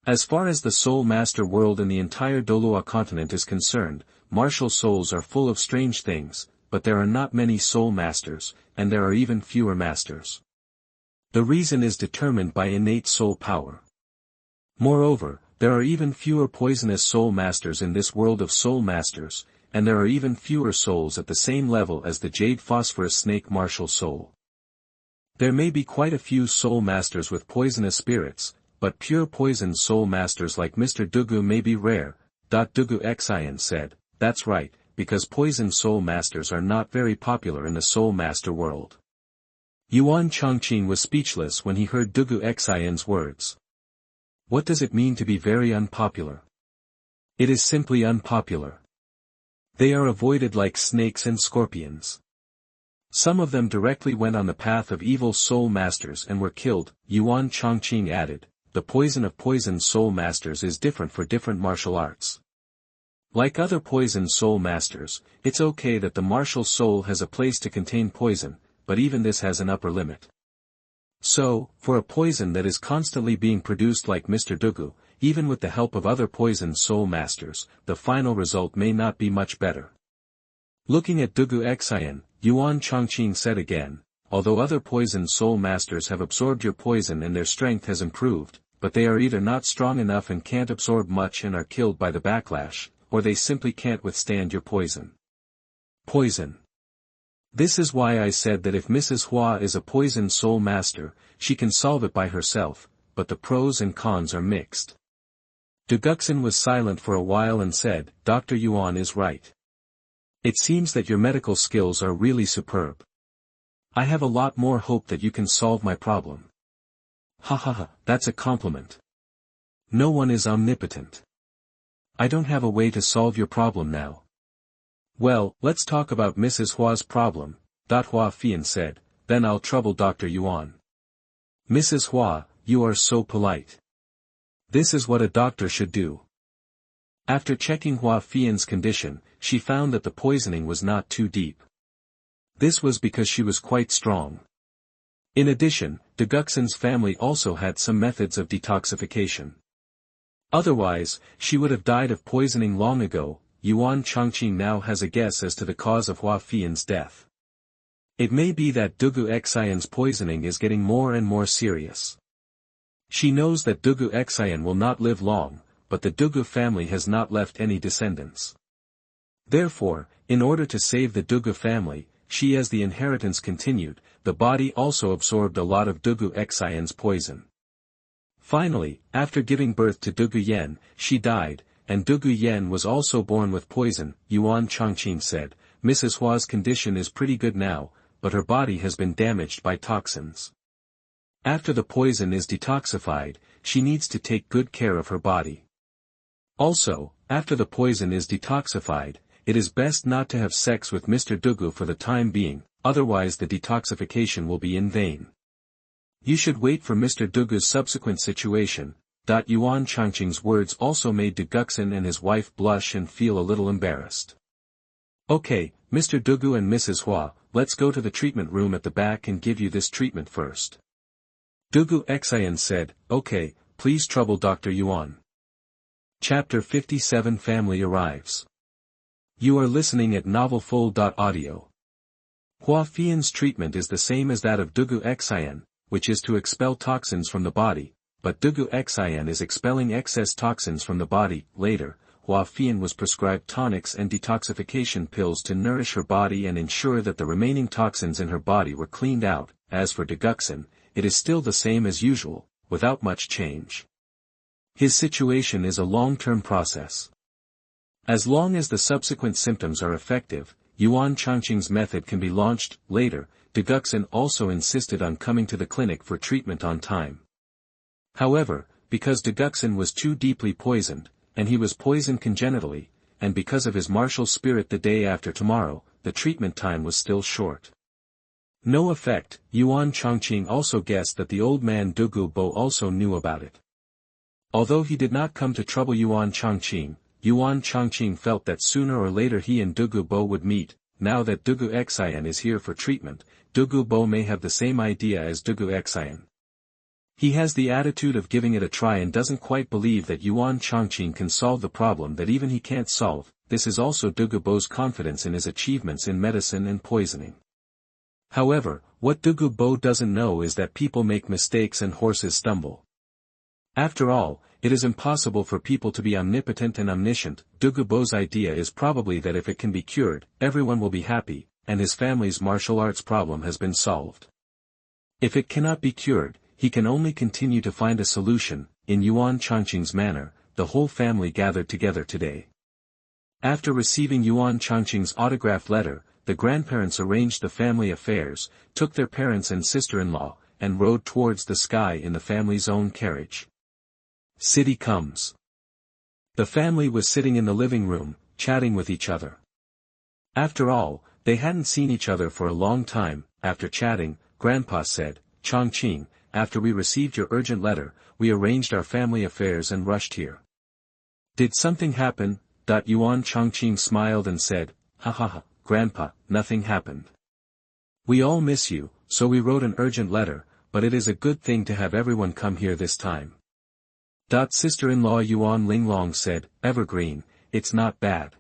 As far as the Soul Master world and the entire Douluo Continent is concerned, martial souls are full of strange things, but there are not many Soul Masters, and there are even fewer Masters. The reason is determined by innate soul power. Moreover, there are even fewer poisonous Soul Masters in this world of Soul Masters, and there are even fewer souls at the same level as the Jade Phosphorus Snake martial soul. There may be quite a few Soul Masters with poisonous spirits, but pure poison Soul Masters like Mr. Dugu may be rare. Dugu Xian said, That's right, because poison Soul Masters are not very popular in the Soul Master world. Yuan Changqing was speechless when he heard Dugu Xian's words. What does it mean to be very unpopular? It is simply unpopular. They are avoided like snakes and scorpions. Some of them directly went on the path of evil Soul Masters and were killed. Yuan Changqing added, the poison of poison Soul Masters is different for different martial arts. Like other poison Soul Masters, it's okay that the martial soul has a place to contain poison, but even this has an upper limit. So, for a poison that is constantly being produced like Mr. Dugu, even with the help of other poison Soul Masters, the final result may not be much better. Looking at Dugu Xian, Yuan Changqing said again, although other poison Soul Masters have absorbed your poison and their strength has improved, but they are either not strong enough and can't absorb much and are killed by the backlash, or they simply can't withstand your poison. Poison. This is why I said that if Mrs. Hua is a poison Soul Master, she can solve it by herself, but the pros and cons are mixed. Duguxin was silent for a while and said, Dr. Yuan is right. It seems that your medical skills are really superb. I have a lot more hope that you can solve my problem. That's a compliment. No one is omnipotent. I don't have a way to solve your problem now. Well, let's talk about Mrs. Hua's problem, Hua Fian said, then I'll trouble Dr. Yuan. Mrs. Hua, you are so polite. This is what a doctor should do. After checking Hua Fian's condition, she found that the poisoning was not too deep. This was because she was quite strong. In addition, Duguxin's family also had some methods of detoxification. Otherwise, she would have died of poisoning long ago. Yuan Changqing now has a guess as to the cause of Hua Fian's death. It may be that Dugu Xian's poisoning is getting more and more serious. She knows that Dugu Xian will not live long, but the Dugu family has not left any descendants. Therefore, in order to save the Dugu family, she as the inheritance continued, the body also absorbed a lot of Dugu Xian's poison. Finally, after giving birth to Dugu Yen, she died, and Dugu Yen was also born with poison. Yuan Changqing said, Mrs. Hua's condition is pretty good now, but her body has been damaged by toxins. After the poison is detoxified, she needs to take good care of her body. Also, after the poison is detoxified, it is best not to have sex with Mr. Dugu for the time being, otherwise the detoxification will be in vain. You should wait for Mr. Dugu's subsequent situation. Yuan Changqing's words also made Duguxin and his wife blush and feel a little embarrassed. Okay, Mr. Dugu and Mrs. Hua, let's go to the treatment room at the back and give you this treatment first. Dugu Xian said, okay, please trouble Dr. Yuan. Chapter 57 Family Arrives. You are listening at novelfull.audio. Hua Fian's treatment is the same as that of Dugu Xian, which is to expel toxins from the body, but Dugu Xian is expelling excess toxins from the body. Later, Hua Fian was prescribed tonics and detoxification pills to nourish her body and ensure that the remaining toxins in her body were cleaned out. As for Duguxin, it is still the same as usual, without much change. His situation is a long-term process. As long as the subsequent symptoms are effective, Yuan Changqing's method can be launched. Later, Duguxin also insisted on coming to the clinic for treatment on time. However, because Duguxin was too deeply poisoned, and he was poisoned congenitally, and because of his martial spirit the day after tomorrow, the treatment time was still short. No effect. Yuan Changqing also guessed that the old man Dugu Bo also knew about it. Although he did not come to trouble Yuan Changqing felt that sooner or later he and Dugu Bo would meet. Now that Dugu Xian is here for treatment, Dugu Bo may have the same idea as Dugu Xian. He has the attitude of giving it a try and doesn't quite believe that Yuan Changqing can solve the problem that even he can't solve. This is also Dugu Bo's confidence in his achievements in medicine and poisoning. However, what Dugu Bo doesn't know is that people make mistakes and horses stumble. After all, it is impossible for people to be omnipotent and omniscient. Dugu Bo's idea is probably that if it can be cured, everyone will be happy, and his family's martial arts problem has been solved. If it cannot be cured, he can only continue to find a solution. In Yuan Changqing's manner, the whole family gathered together today. After receiving Yuan Changqing's autograph letter, the grandparents arranged the family affairs, took their parents and sister-in-law, and rode towards the sky in the family's own carriage. City comes. The family was sitting in the living room, chatting with each other. After all, they hadn't seen each other for a long time. After chatting, Grandpa said, Changqing, after we received your urgent letter, we arranged our family affairs and rushed here. Did something happen? Yuan Changqing smiled and said, ha ha ha, Grandpa, nothing happened. We all miss you, so we wrote an urgent letter, but it is a good thing to have everyone come here this time. Sister-in-law Yuan Linglong said, Evergreen, it's not bad.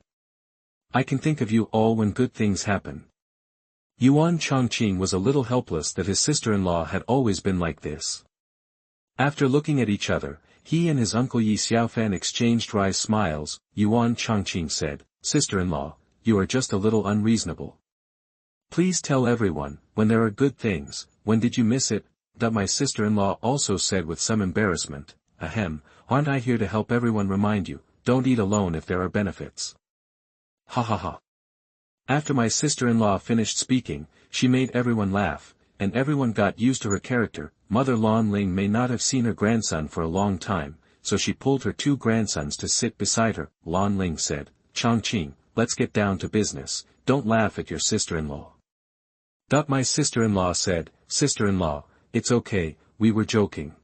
I can think of you all when good things happen. Yuan Changqing was a little helpless that his sister-in-law had always been like this. After looking at each other, he and his uncle Yi Xiaofan exchanged wry smiles. Yuan Changqing said, Sister-in-law, you are just a little unreasonable. Please tell everyone, when there are good things, when did you miss it? My sister-in-law also said with some embarrassment, Ahem, aren't I here to help everyone? Remind you, don't eat alone if there are benefits. Ha ha ha. After my sister-in-law finished speaking, she made everyone laugh, and everyone got used to her character. Mother Lan Ling may not have seen her grandson for a long time, so she pulled her two grandsons to sit beside her. Lan Ling said, Changqing, let's get down to business, don't laugh at your sister-in-law. My sister-in-law said, Sister-in-law, it's okay, we were joking.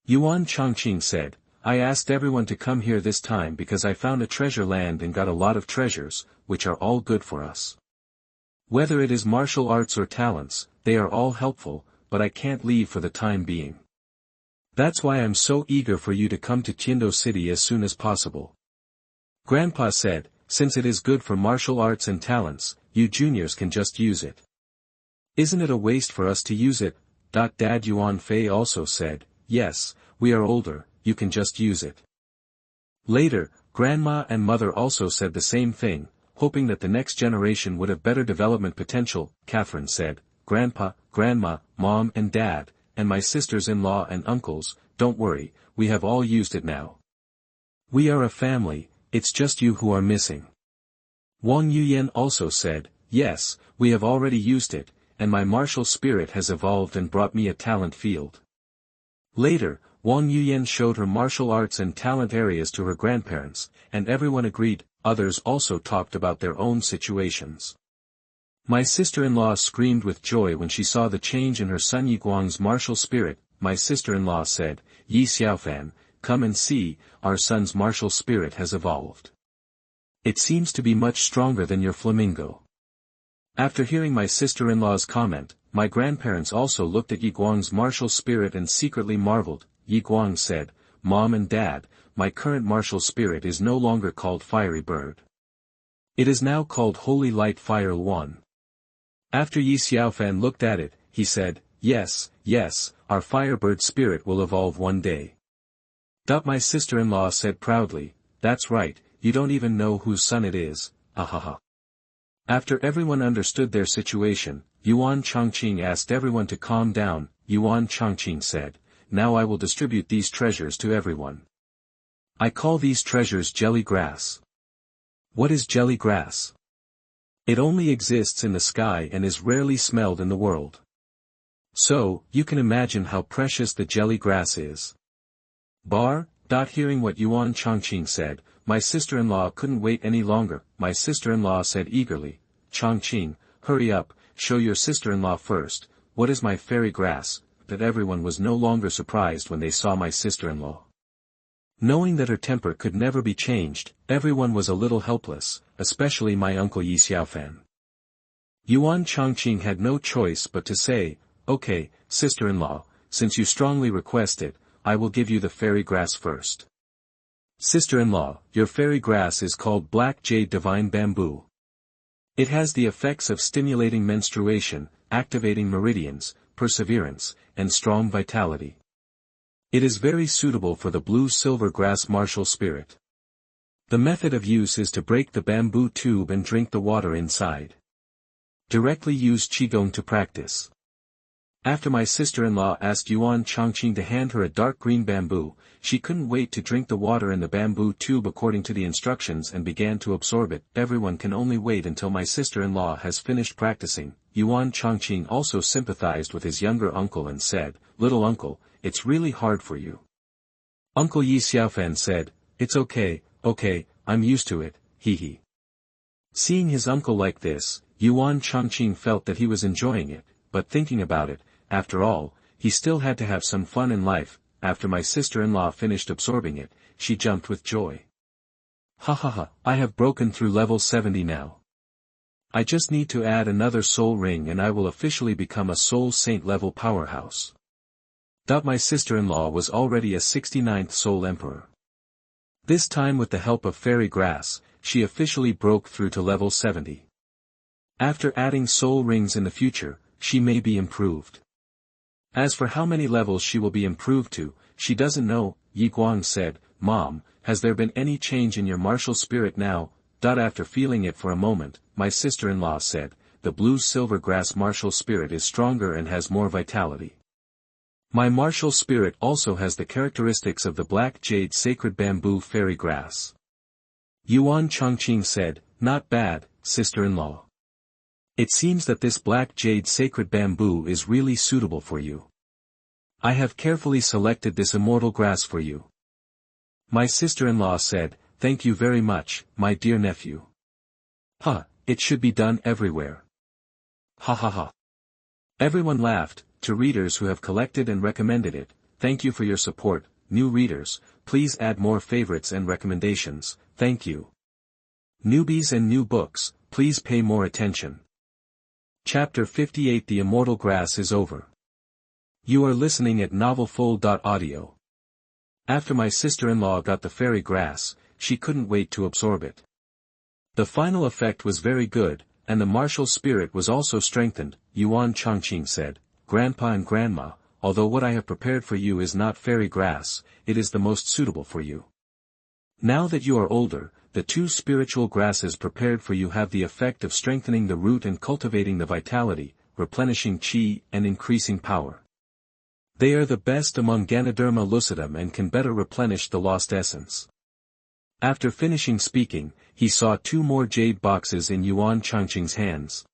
Yuan Changqing said, I asked everyone to come here this time because I found a treasure land and got a lot of treasures, which are all good for us. Whether it is martial arts or talents, they are all helpful, but I can't leave for the time being. That's why I'm so eager for you to come to Tiando City as soon as possible. Grandpa said, since it is good for martial arts and talents, you juniors can just use it. Isn't it a waste for us to use it? Dad Yuan Fei also said, yes, we are older, you can just use it. Later, Grandma and Mother also said the same thing, hoping that the next generation would have better development potential. Catherine said, Grandpa, Grandma, Mom and Dad, and my sisters-in-law and uncles, don't worry, we have all used it now. We are a family, it's just you who are missing. Wang Yuyan also said, yes, we have already used it, and my martial spirit has evolved and brought me a talent field. Later, Wang Yuyan showed her martial arts and talent areas to her grandparents, and everyone agreed. Others also talked about their own situations. My sister-in-law screamed with joy when she saw the change in her son Yiguang's martial spirit. My sister-in-law said, Yi Xiaofan, come and see, our son's martial spirit has evolved. It seems to be much stronger than your flamingo. After hearing my sister-in-law's comment, my grandparents also looked at Yiguang's martial spirit and secretly marveled. Yiguang said, Mom and Dad, my current martial spirit is no longer called Fiery Bird. It is now called Holy Light Fire 1. After Yi Xiaofan looked at it, he said, yes, our Firebird spirit will evolve one day. My sister-in-law said proudly, that's right, you don't even know whose son it is, ahaha. After everyone understood their situation, Yuan Changqing asked everyone to calm down. Yuan Changqing said, now I will distribute these treasures to everyone. I call these treasures jelly grass. What is jelly grass? It only exists in the sky and is rarely smelled in the world. So, you can imagine how precious the jelly grass is. Hearing what Yuan Changqing said, my sister-in-law couldn't wait any longer. My sister-in-law said eagerly, Changqing, hurry up, show your sister-in-law first, what is my fairy grass? But everyone was no longer surprised when they saw my sister-in-law. Knowing that her temper could never be changed, everyone was a little helpless, especially my uncle Yi Xiaofan. Yuan Changqing had no choice but to say, okay, sister-in-law, since you strongly request it, I will give you the fairy grass first. Sister-in-law, your fairy grass is called Black Jade Divine Bamboo. It has the effects of stimulating menstruation, activating meridians, perseverance, and strong vitality. It is very suitable for the blue-silver grass martial spirit. The method of use is to break the bamboo tube and drink the water inside. Directly use Qigong to practice. After my sister-in-law asked Yuan Changqing to hand her a dark green bamboo, she couldn't wait to drink the water in the bamboo tube according to the instructions and began to absorb it. Everyone can only wait until my sister-in-law has finished practicing. Yuan Changqing also sympathized with his younger uncle and said, little uncle, it's really hard for you. Uncle Yi Xiaofan said, it's okay, I'm used to it, hee. Seeing his uncle like this, Yuan Changqing felt that he was enjoying it, but thinking about it, after all, he still had to have some fun in life. After my sister-in-law finished absorbing it, she jumped with joy. I have broken through level 70 now. I just need to add another soul ring and I will officially become a soul saint level powerhouse. My sister-in-law was already a 69th soul emperor. This time with the help of fairy grass, she officially broke through to level 70. After adding soul rings in the future, she may be improved. As for how many levels she will be improved to, she doesn't know. Yiguang said, Mom, has there been any change in your martial spirit now? After feeling it for a moment, my sister-in-law said, the blue-silver grass martial spirit is stronger and has more vitality. My martial spirit also has the characteristics of the black jade sacred bamboo fairy grass. Yuan Changqing said, not bad, sister-in-law. It seems that this black jade sacred bamboo is really suitable for you. I have carefully selected this immortal grass for you. My sister-in-law said, thank you very much, my dear nephew. It should be done everywhere. Everyone laughed. To readers who have collected and recommended it, thank you for your support. New readers, please add more favorites and recommendations, thank you. Newbies and new books, please pay more attention. Chapter 58 The Immortal Grass is over. You are listening at novelfull.audio. After my sister-in-law got the fairy grass, she couldn't wait to absorb it. The final effect was very good. and the martial spirit was also strengthened. Yuan Changqing said, Grandpa and Grandma, although what I have prepared for you is not fairy grass, it is the most suitable for you. Now that you are older, the two spiritual grasses prepared for you have the effect of strengthening the root and cultivating the vitality, replenishing qi and increasing power. They are the best among Ganoderma lucidum and can better replenish the lost essence. After finishing speaking, he saw two more jade boxes in Yuan Changqing's hands.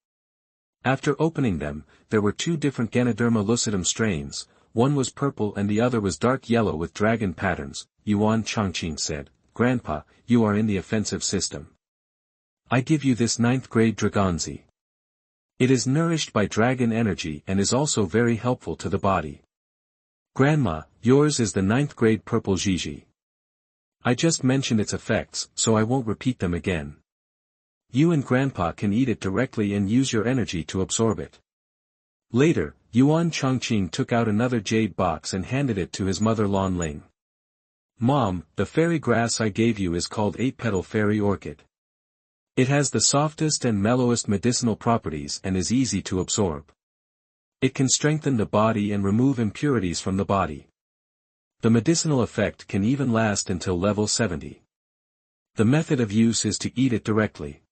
After opening them, there were two different Ganoderma lucidum strains, one was purple and the other was dark yellow with dragon patterns. Yuan Changqing said, Grandpa, you are in the offensive system. I give you this 9th grade Dragonzi. It is nourished by dragon energy and is also very helpful to the body. Grandma, yours is the 9th grade purple Jiji. I just mentioned its effects, so I won't repeat them again. You and Grandpa can eat it directly and use your energy to absorb it. Later, Yuan Changqing took out another jade box and handed it to his mother Lan Ling. Mom, the fairy grass I gave you is called 8-petal fairy orchid. It has the softest and mellowest medicinal properties and is easy to absorb. It can strengthen the body and remove impurities from the body. The medicinal effect can even last until level 70. The method of use is to eat it directly.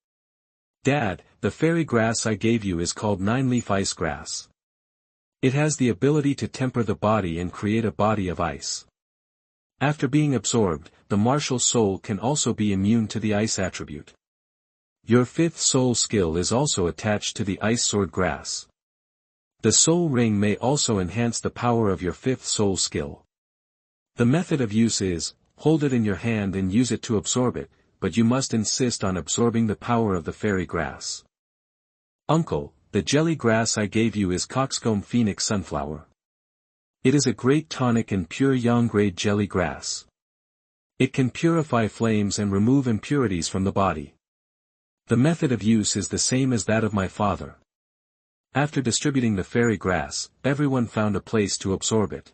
Dad, the fairy grass I gave you is called 9-leaf ice grass. It has the ability to temper the body and create a body of ice. After being absorbed, the martial soul can also be immune to the ice attribute. Your 5th soul skill is also attached to the ice sword grass. The soul ring may also enhance the power of your 5th soul skill. The method of use is, hold it in your hand and use it to absorb it, but you must insist on absorbing the power of the fairy grass. Uncle, the jelly grass I gave you is coxcomb phoenix sunflower. It is a great tonic and pure yang-grade jelly grass. It can purify flames and remove impurities from the body. The method of use is the same as that of my father. After distributing the fairy grass, everyone found a place to absorb it.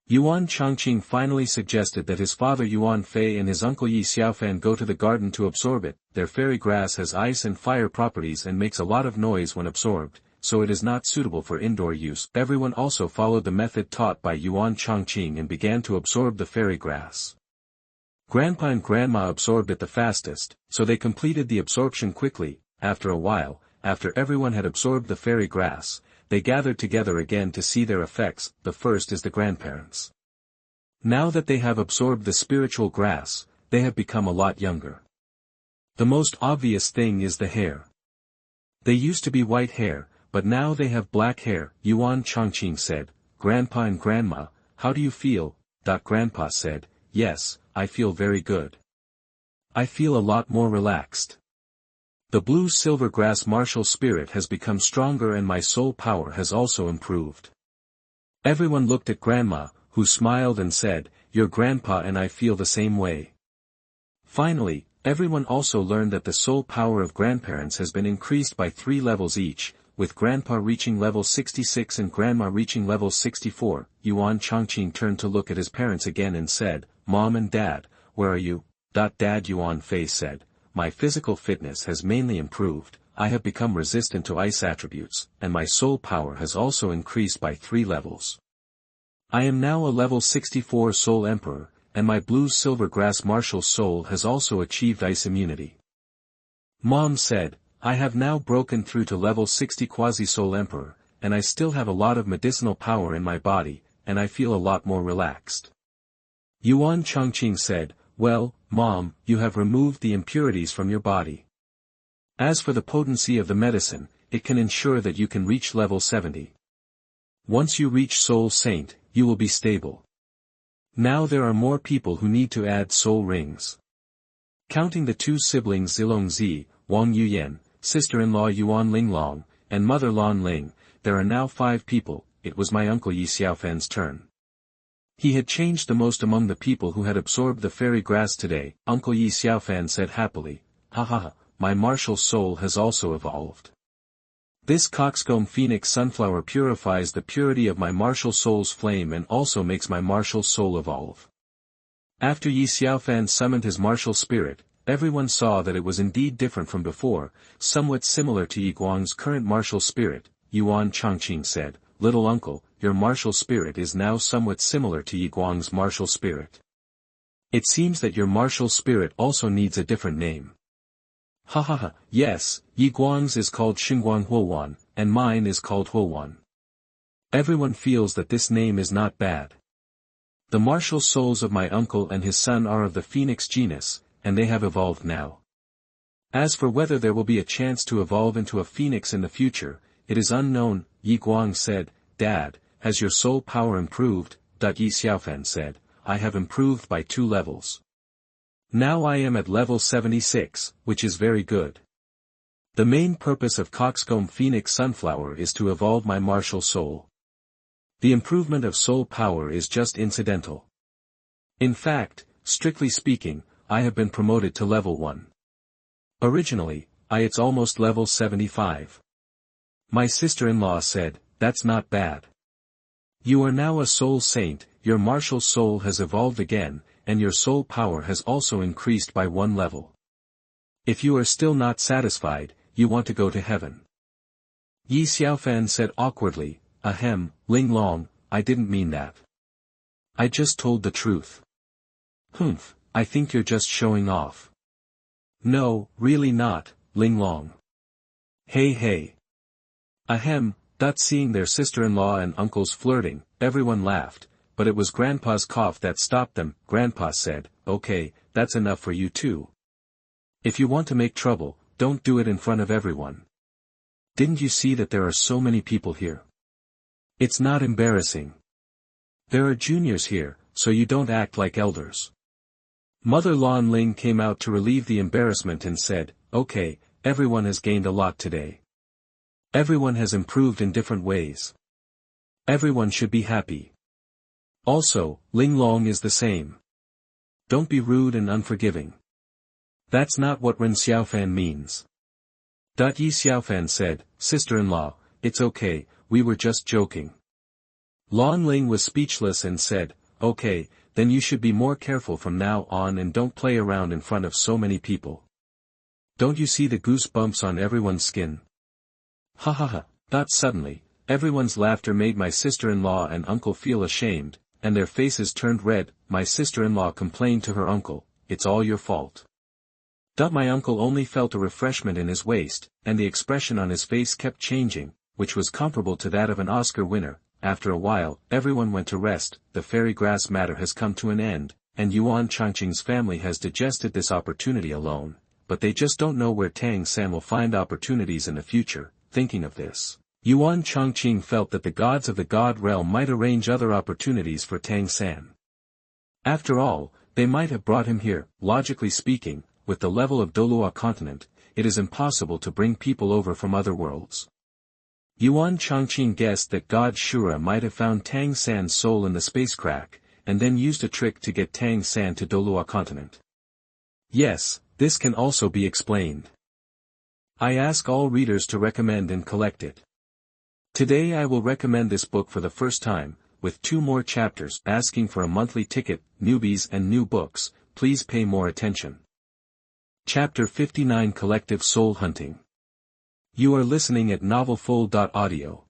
Yuan Changqing finally suggested that his father Yuan Fei and his uncle Yi Xiaofan go to the garden to absorb it. Their fairy grass has ice and fire properties and makes a lot of noise when absorbed, so it is not suitable for indoor use. Everyone also followed the method taught by Yuan Changqing and began to absorb the fairy grass. Grandpa and Grandma absorbed it the fastest, so they completed the absorption quickly. After a while, after everyone had absorbed the fairy grass, they gathered together again to see their effects. The first is the grandparents. Now that they have absorbed the spiritual grass, they have become a lot younger. The most obvious thing is the hair. They used to be white hair, but now they have black hair. Yuan Changqing said, Grandpa and Grandma, how do you feel? Grandpa said, yes, I feel very good. I feel a lot more relaxed. The blue silver grass martial spirit has become stronger and my soul power has also improved. Everyone looked at Grandma, who smiled and said, your grandpa and I feel the same way. Finally, everyone also learned that the soul power of grandparents has been increased by 3 levels each, with Grandpa reaching level 66 and Grandma reaching level 64. Yuan Changqing turned to look at his parents again and said, Mom and Dad, where are you? Dad, Yuan Fei said, my physical fitness has mainly improved, I have become resistant to ice attributes, and my soul power has also increased by 3 levels. I am now a level 64 soul emperor, and my blue silver grass martial soul has also achieved ice immunity. Mom said, I have now broken through to level 60 quasi-soul emperor, and I still have a lot of medicinal power in my body, and I feel a lot more relaxed. Yuan Changqing said, well, Mom, you have removed the impurities from your body. As for the potency of the medicine, it can ensure that you can reach level 70. Once you reach Soul Saint, you will be stable. Now there are more people who need to add soul rings. Counting the 2 siblings Zilong Zi, Wang Yuyan, sister-in-law Yuan Linglong, and mother Lan Ling, there are now 5 people. It was my uncle Yi Xiaofan's turn. He had changed the most among the people who had absorbed the fairy grass today. Uncle Yi Xiaofan said happily, my martial soul has also evolved. This coxcomb phoenix sunflower purifies the purity of my martial soul's flame and also makes my martial soul evolve. After Yi Xiaofan summoned his martial spirit, everyone saw that it was indeed different from before, somewhat similar to Yi Guang's current martial spirit. Yuan Changqing said, "Little uncle, your martial spirit is now somewhat similar to Yi Guang's martial spirit. It seems that your martial spirit also needs a different name." "Ha ha ha, yes, Yi Guang's is called Xingguang Huowan, and mine is called Huowan. Everyone feels that this name is not bad. The martial souls of my uncle and his son are of the Phoenix genus, and they have evolved now. As for whether there will be a chance to evolve into a phoenix in the future, it is unknown." Yi Guang said, "Dad, has your soul power improved?" Yi Xiaofan said, "I have improved by 2 levels. Now I am at level 76, which is very good. The main purpose of Coxcomb Phoenix Sunflower is to evolve my martial soul. The improvement of soul power is just incidental. In fact, strictly speaking, I have been promoted to level 1. Originally, it's almost level 75. My sister-in-law said, "That's not bad. You are now a soul saint, your martial soul has evolved again, and your soul power has also increased by 1 level. If you are still not satisfied, you want to go to heaven." Yi Xiaofan said awkwardly, "Ahem, Ling Long, I didn't mean that. I just told the truth." "Humph, I think you're just showing off." "No, really not, Ling Long." "Hey hey." Ahem. Seeing their sister-in-law and uncles flirting, everyone laughed, but it was Grandpa's cough that stopped them. Grandpa said, "Okay, that's enough for you too. If you want to make trouble, don't do it in front of everyone. Didn't you see that there are so many people here? It's not embarrassing. There are juniors here, so you don't act like elders." Mother Lan Ling came out to relieve the embarrassment and said, "Okay, everyone has gained a lot today. Everyone has improved in different ways. Everyone should be happy. Also, Ling Long is the same. Don't be rude and unforgiving. That's not what Ren Xiaofan means." Yi Xiaofan said, "Sister-in-law, it's okay, we were just joking." Lan Ling was speechless and said, "Okay, then you should be more careful from now on and don't play around in front of so many people. Don't you see the goosebumps on everyone's skin?" Ha ha ha. Suddenly, everyone's laughter made my sister-in-law and uncle feel ashamed, and their faces turned red. My sister-in-law complained to her uncle, "It's all your fault." My uncle only felt a refreshment in his waist, and the expression on his face kept changing, which was comparable to that of an Oscar winner. After a while, everyone went to rest. The fairy grass matter has come to an end, and Yuan Changqing's family has digested this opportunity alone, but they just don't know where Tang San will find opportunities in the future. Thinking of this, Yuan Changqing felt that the gods of the God realm might arrange other opportunities for Tang San. After all, they might have brought him here. Logically speaking, with the level of Douluo Continent, it is impossible to bring people over from other worlds. Yuan Changqing guessed that God Shura might have found Tang San's soul in the space crack, and then used a trick to get Tang San to Douluo Continent. Yes, this can also be explained. I ask all readers to recommend and collect it. Today I will recommend this book for the first time, with 2 more chapters asking for a monthly ticket. Newbies and new books, please pay more attention. Chapter 59 Collective Soul Hunting. You are listening at novelfull.audio.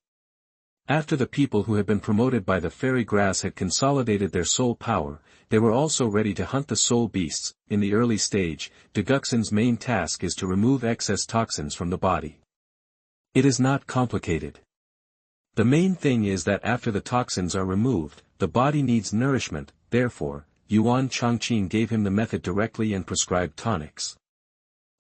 After the people who had been promoted by the fairy grass had consolidated their soul power, they were also ready to hunt the soul beasts. In the early stage, Duguxin's main task is to remove excess toxins from the body. It is not complicated. The main thing is that after the toxins are removed, the body needs nourishment. Therefore, Yuan Changqing gave him the method directly and prescribed tonics.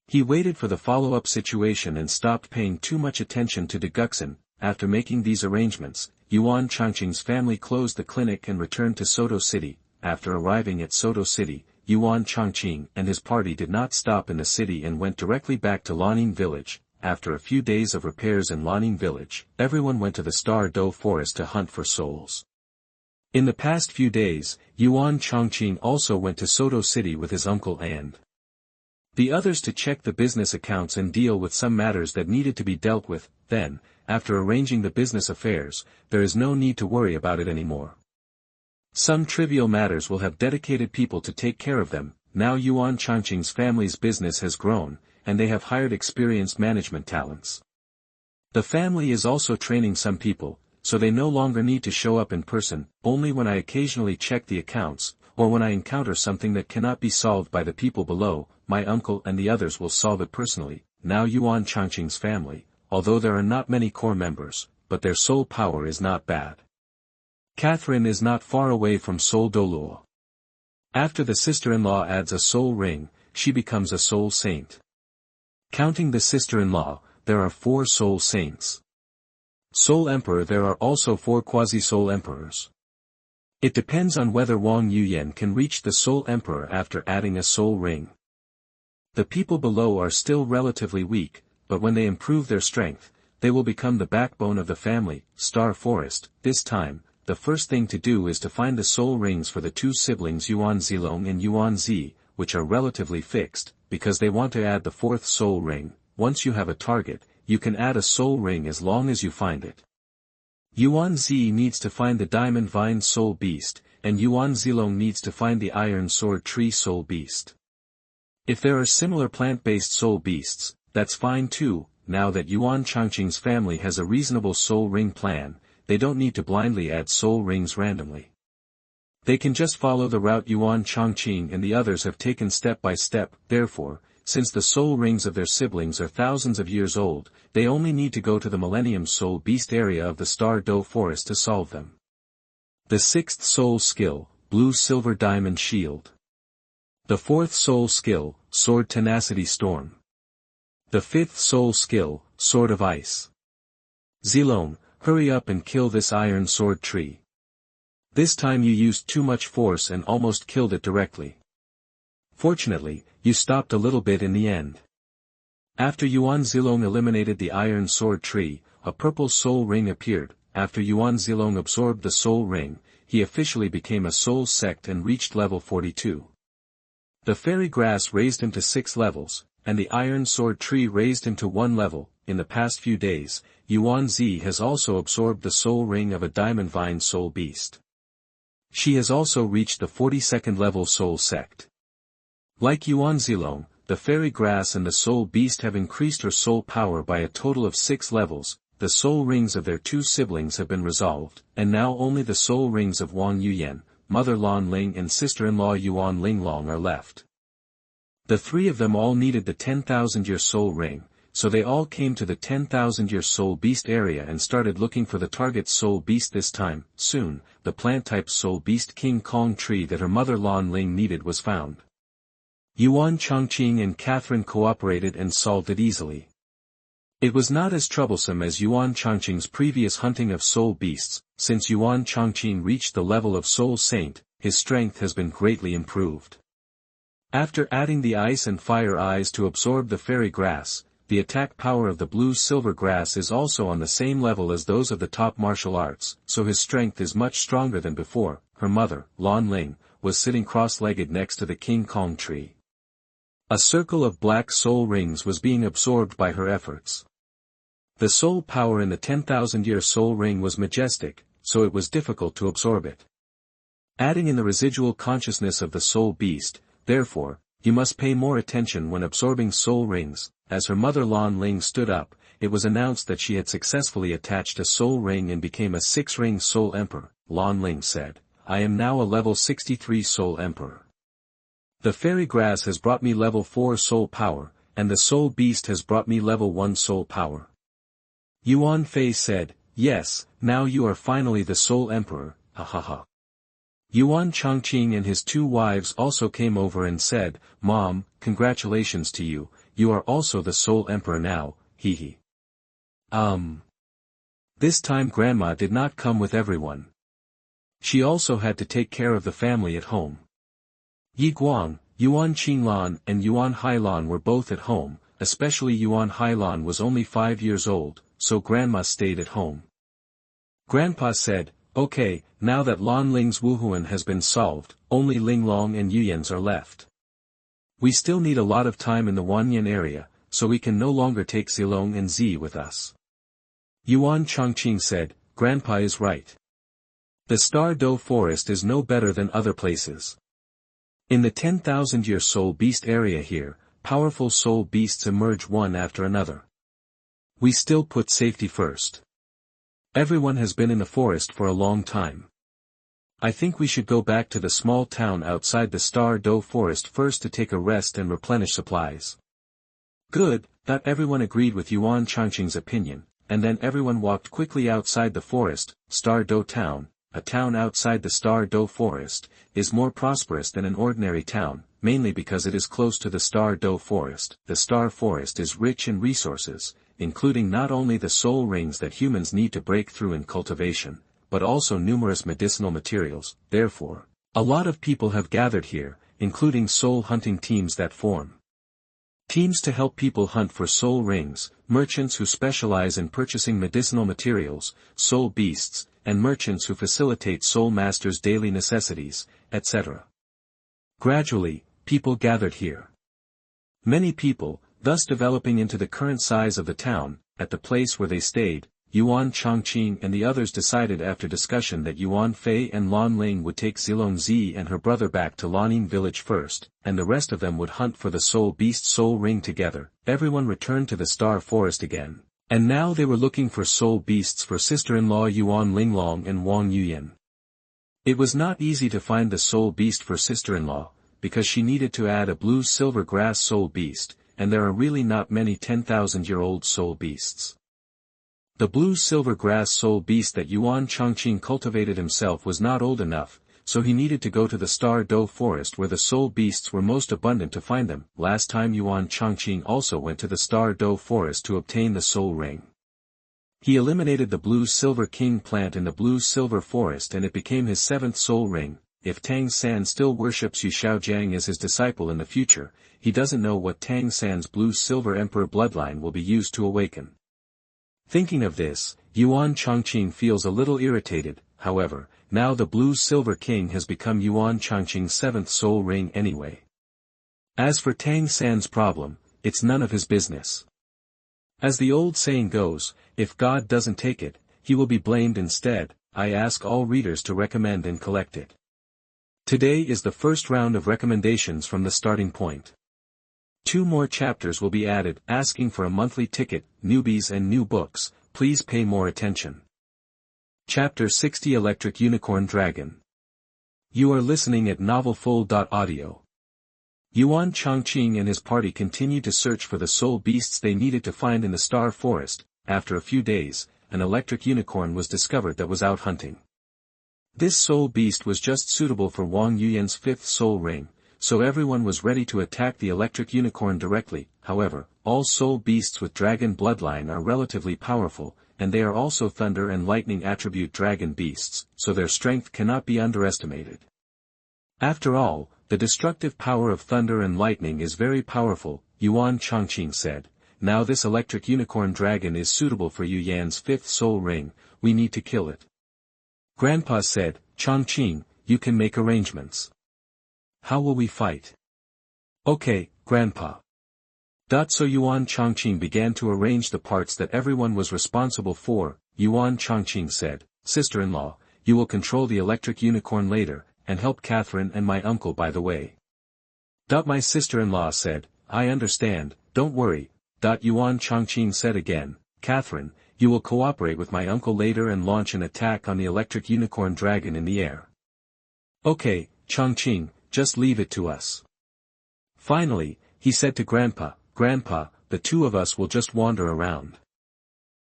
He waited for the follow-up situation and stopped paying too much attention to Duguxin. After making these arrangements, Yuan Changqing's family closed the clinic and returned to Soto City. After arriving at Soto City, Yuan Changqing and his party did not stop in the city and went directly back to Laning Village. After a few days of repairs in Laning Village, everyone went to the Star Do Forest to hunt for souls. In the past few days, Yuan Changqing also went to Soto City with his uncle and the others to check the business accounts and deal with some matters that needed to be dealt with. Then, after arranging the business affairs, there is no need to worry about it anymore. Some trivial matters will have dedicated people to take care of them. now Yuan Changqing's family's business has grown, and they have hired experienced management talents. The family is also training some people, so they no longer need to show up in person, only when I occasionally check the accounts, or when I encounter something that cannot be solved by the people below, my uncle and the others will solve it personally. Now Yuan Changqing's family, although there are not many core members, but their soul power is not bad. Catherine is not far away from Soul Douluo. After the sister-in-law adds a soul ring, she becomes a soul saint. Counting the sister-in-law, there are 4 soul saints. Soul Emperor. There are also 4 quasi-soul emperors. It depends on whether Wang Yuyan can reach the Soul Emperor after adding a soul ring. The people below are still relatively weak, but when they improve their strength, they will become the backbone of the family. Star Forest. This time, the first thing to do is to find the soul rings for the 2 siblings Yuan Zilong and Yuan Zi, which are relatively fixed, because they want to add the 4th soul ring. Once you have a target, you can add a soul ring as long as you find it. Yuan Zi needs to find the Diamond Vine Soul Beast, and Yuan Zilong needs to find the Iron Sword Tree Soul Beast. If there are similar plant-based soul beasts, that's fine too. Now that Yuan Changqing's family has a reasonable soul ring plan, they don't need to blindly add soul rings randomly. They can just follow the route Yuan Changqing and the others have taken step by step. Therefore, since the soul rings of their siblings are thousands of years old, they only need to go to the Millennium Soul Beast area of the Star Doe Forest to solve them. The 6th soul skill, Blue Silver Diamond Shield. The 4th soul skill, Sword Tenacity Storm. The 5th soul skill, Sword of Ice. Zilong, hurry up and kill this Iron Sword Tree. This time you used too much force and almost killed it directly. Fortunately, you stopped a little bit in the end. After Yuan Zilong eliminated the Iron Sword Tree, a purple soul ring appeared. After Yuan Zilong absorbed the soul ring, he officially became a soul sect and reached level 42. The fairy grass raised him to 6 levels, and the Iron Sword Tree raised him to 1 level. In the past few days, Yuan Zi has also absorbed the soul ring of a Diamond Vine Soul Beast. She has also reached the 42nd level soul sect. Like Yuan Zilong, the fairy grass and the soul beast have increased her soul power by a total of 6 levels. The soul rings of their 2 siblings have been resolved, and now only the soul rings of Wang Yuyan, mother Lan Ling and sister-in-law Yuan Linglong are left. The 3 of them all needed the 10,000-year soul ring, so they all came to the 10,000-year soul beast area and started looking for the target soul beast this time. Soon, the plant-type soul beast King Kong tree that her mother Lan Ling needed was found. Yuan Changqing and Catherine cooperated and solved it easily. It was not as troublesome as Yuan Changqing's previous hunting of soul beasts. Since Yuan Changqing reached the level of soul saint, his strength has been greatly improved. After adding the ice and fire eyes to absorb the fairy grass, the attack power of the blue-silver grass is also on the same level as those of the top martial arts, so his strength is much stronger than before. Her mother, Lan Ling, was sitting cross-legged next to the King Kong tree. A circle of black soul rings was being absorbed by her efforts. The soul power in the 10,000-year soul ring was majestic, so it was difficult to absorb it. Adding in the residual consciousness of the soul beast, therefore, you must pay more attention when absorbing soul rings. As her mother Lan Ling stood up, it was announced that she had successfully attached a soul ring and became a 6-ring soul emperor. Lan Ling said, "I am now a level 63 soul emperor. The fairy grass has brought me level 4 soul power, and the soul beast has brought me level 1 soul power." Yuan Fei said, "Yes, now you are finally the soul emperor, ha ha ha." Yuan Changqing and his 2 wives also came over and said, "Mom, congratulations to you, you are also the soul emperor now, hee hee." This time Grandma did not come with everyone. She also had to take care of the family at home. Yi Guang, Yuan Qinglan and Yuan Hailan were both at home, especially Yuan Hailan was only 5 years old, so Grandma stayed at home. Grandpa said, "Okay, now that Lan Ling's Wuhuan has been solved, only Linglong and Yuyan's are left. We still need a lot of time in the Wanyan area, so we can no longer take Zilong and Zi with us." Yuan Changqing said, "Grandpa is right. The Star Doe Forest is no better than other places. In the 10,000-year soul beast area here, powerful soul beasts emerge one after another. We still put safety first. Everyone has been in the forest for a long time. I think we should go back to the small town outside the Star Do forest first to take a rest and replenish supplies. Good, that everyone agreed with Yuan Changqing's opinion, and then everyone walked quickly outside the forest. Star Do town, a town outside the Star Do forest, is more prosperous than an ordinary town, mainly because it is close to the Star Do forest. The Star Forest is rich in resources, including not only the soul rings that humans need to break through in cultivation, but also numerous medicinal materials. Therefore, a lot of people have gathered here, including soul hunting teams that form teams to help people hunt for soul rings, merchants who specialize in purchasing medicinal materials, soul beasts, and merchants who facilitate soul masters' daily necessities, etc. Gradually, people gathered here. Many people, thus developing into the current size of the town. At the place where they stayed, Yuan Changqing and the others decided after discussion that Yuan Fei and Lan Ling would take Zilong Zi and her brother back to Lanin village first, and the rest of them would hunt for the soul beast soul ring together. Everyone returned to the Star Forest again, and now they were looking for soul beasts for sister-in-law Yuan Linglong and Wang Yuyan. It was not easy to find the soul beast for sister-in-law, because she needed to add a blue silver grass soul beast, and there are really not many 10,000-year-old soul beasts. The blue silver grass soul beast that Yuan Changqing cultivated himself was not old enough, so he needed to go to the Star Do forest where the soul beasts were most abundant to find them. Last time Yuan Changqing also went to the Star Do forest to obtain the soul ring. He eliminated the blue silver king plant in the blue silver forest and it became his 7th soul ring. If Tang San still worships Yu Shaojiang as his disciple in the future, he doesn't know what Tang San's blue silver emperor bloodline will be used to awaken. Thinking of this, Yuan Changqing feels a little irritated. However, now the blue silver king has become Yuan Changqing's 7th soul ring anyway. As for Tang San's problem, it's none of his business. As the old saying goes, if God doesn't take it, he will be blamed instead. I ask all readers to recommend and collect it. Today is the first round of recommendations from the starting point. 2 more chapters will be added, asking for a monthly ticket. Newbies and new books, please pay more attention. Chapter 60 Electric Unicorn Dragon. You are listening at novelfull.audio. Yuan Changqing and his party continued to search for the soul beasts they needed to find in the Star Forest. After a few days, an electric unicorn was discovered that was out hunting. This soul beast was just suitable for Wang Yuyan's 5th soul ring, so everyone was ready to attack the electric unicorn directly. However, all soul beasts with dragon bloodline are relatively powerful, and they are also thunder and lightning attribute dragon beasts, so their strength cannot be underestimated. After all, the destructive power of thunder and lightning is very powerful, Yuan Changqing said. Now this electric unicorn dragon is suitable for Yu Yan's 5th soul ring, we need to kill it. Grandpa said, Changqing, you can make arrangements. How will we fight? Okay, Grandpa. So Yuan Changqing began to arrange the parts that everyone was responsible for. Yuan Changqing said, Sister-in-law, you will control the electric unicorn later, and help Catherine and my uncle by the way. My sister-in-law said, I understand, don't worry. Yuan Changqing said again, Catherine, you will cooperate with my uncle later and launch an attack on the electric unicorn dragon in the air. Okay, Changqing, just leave it to us. Finally, he said to Grandpa, Grandpa, the 2 of us will just wander around.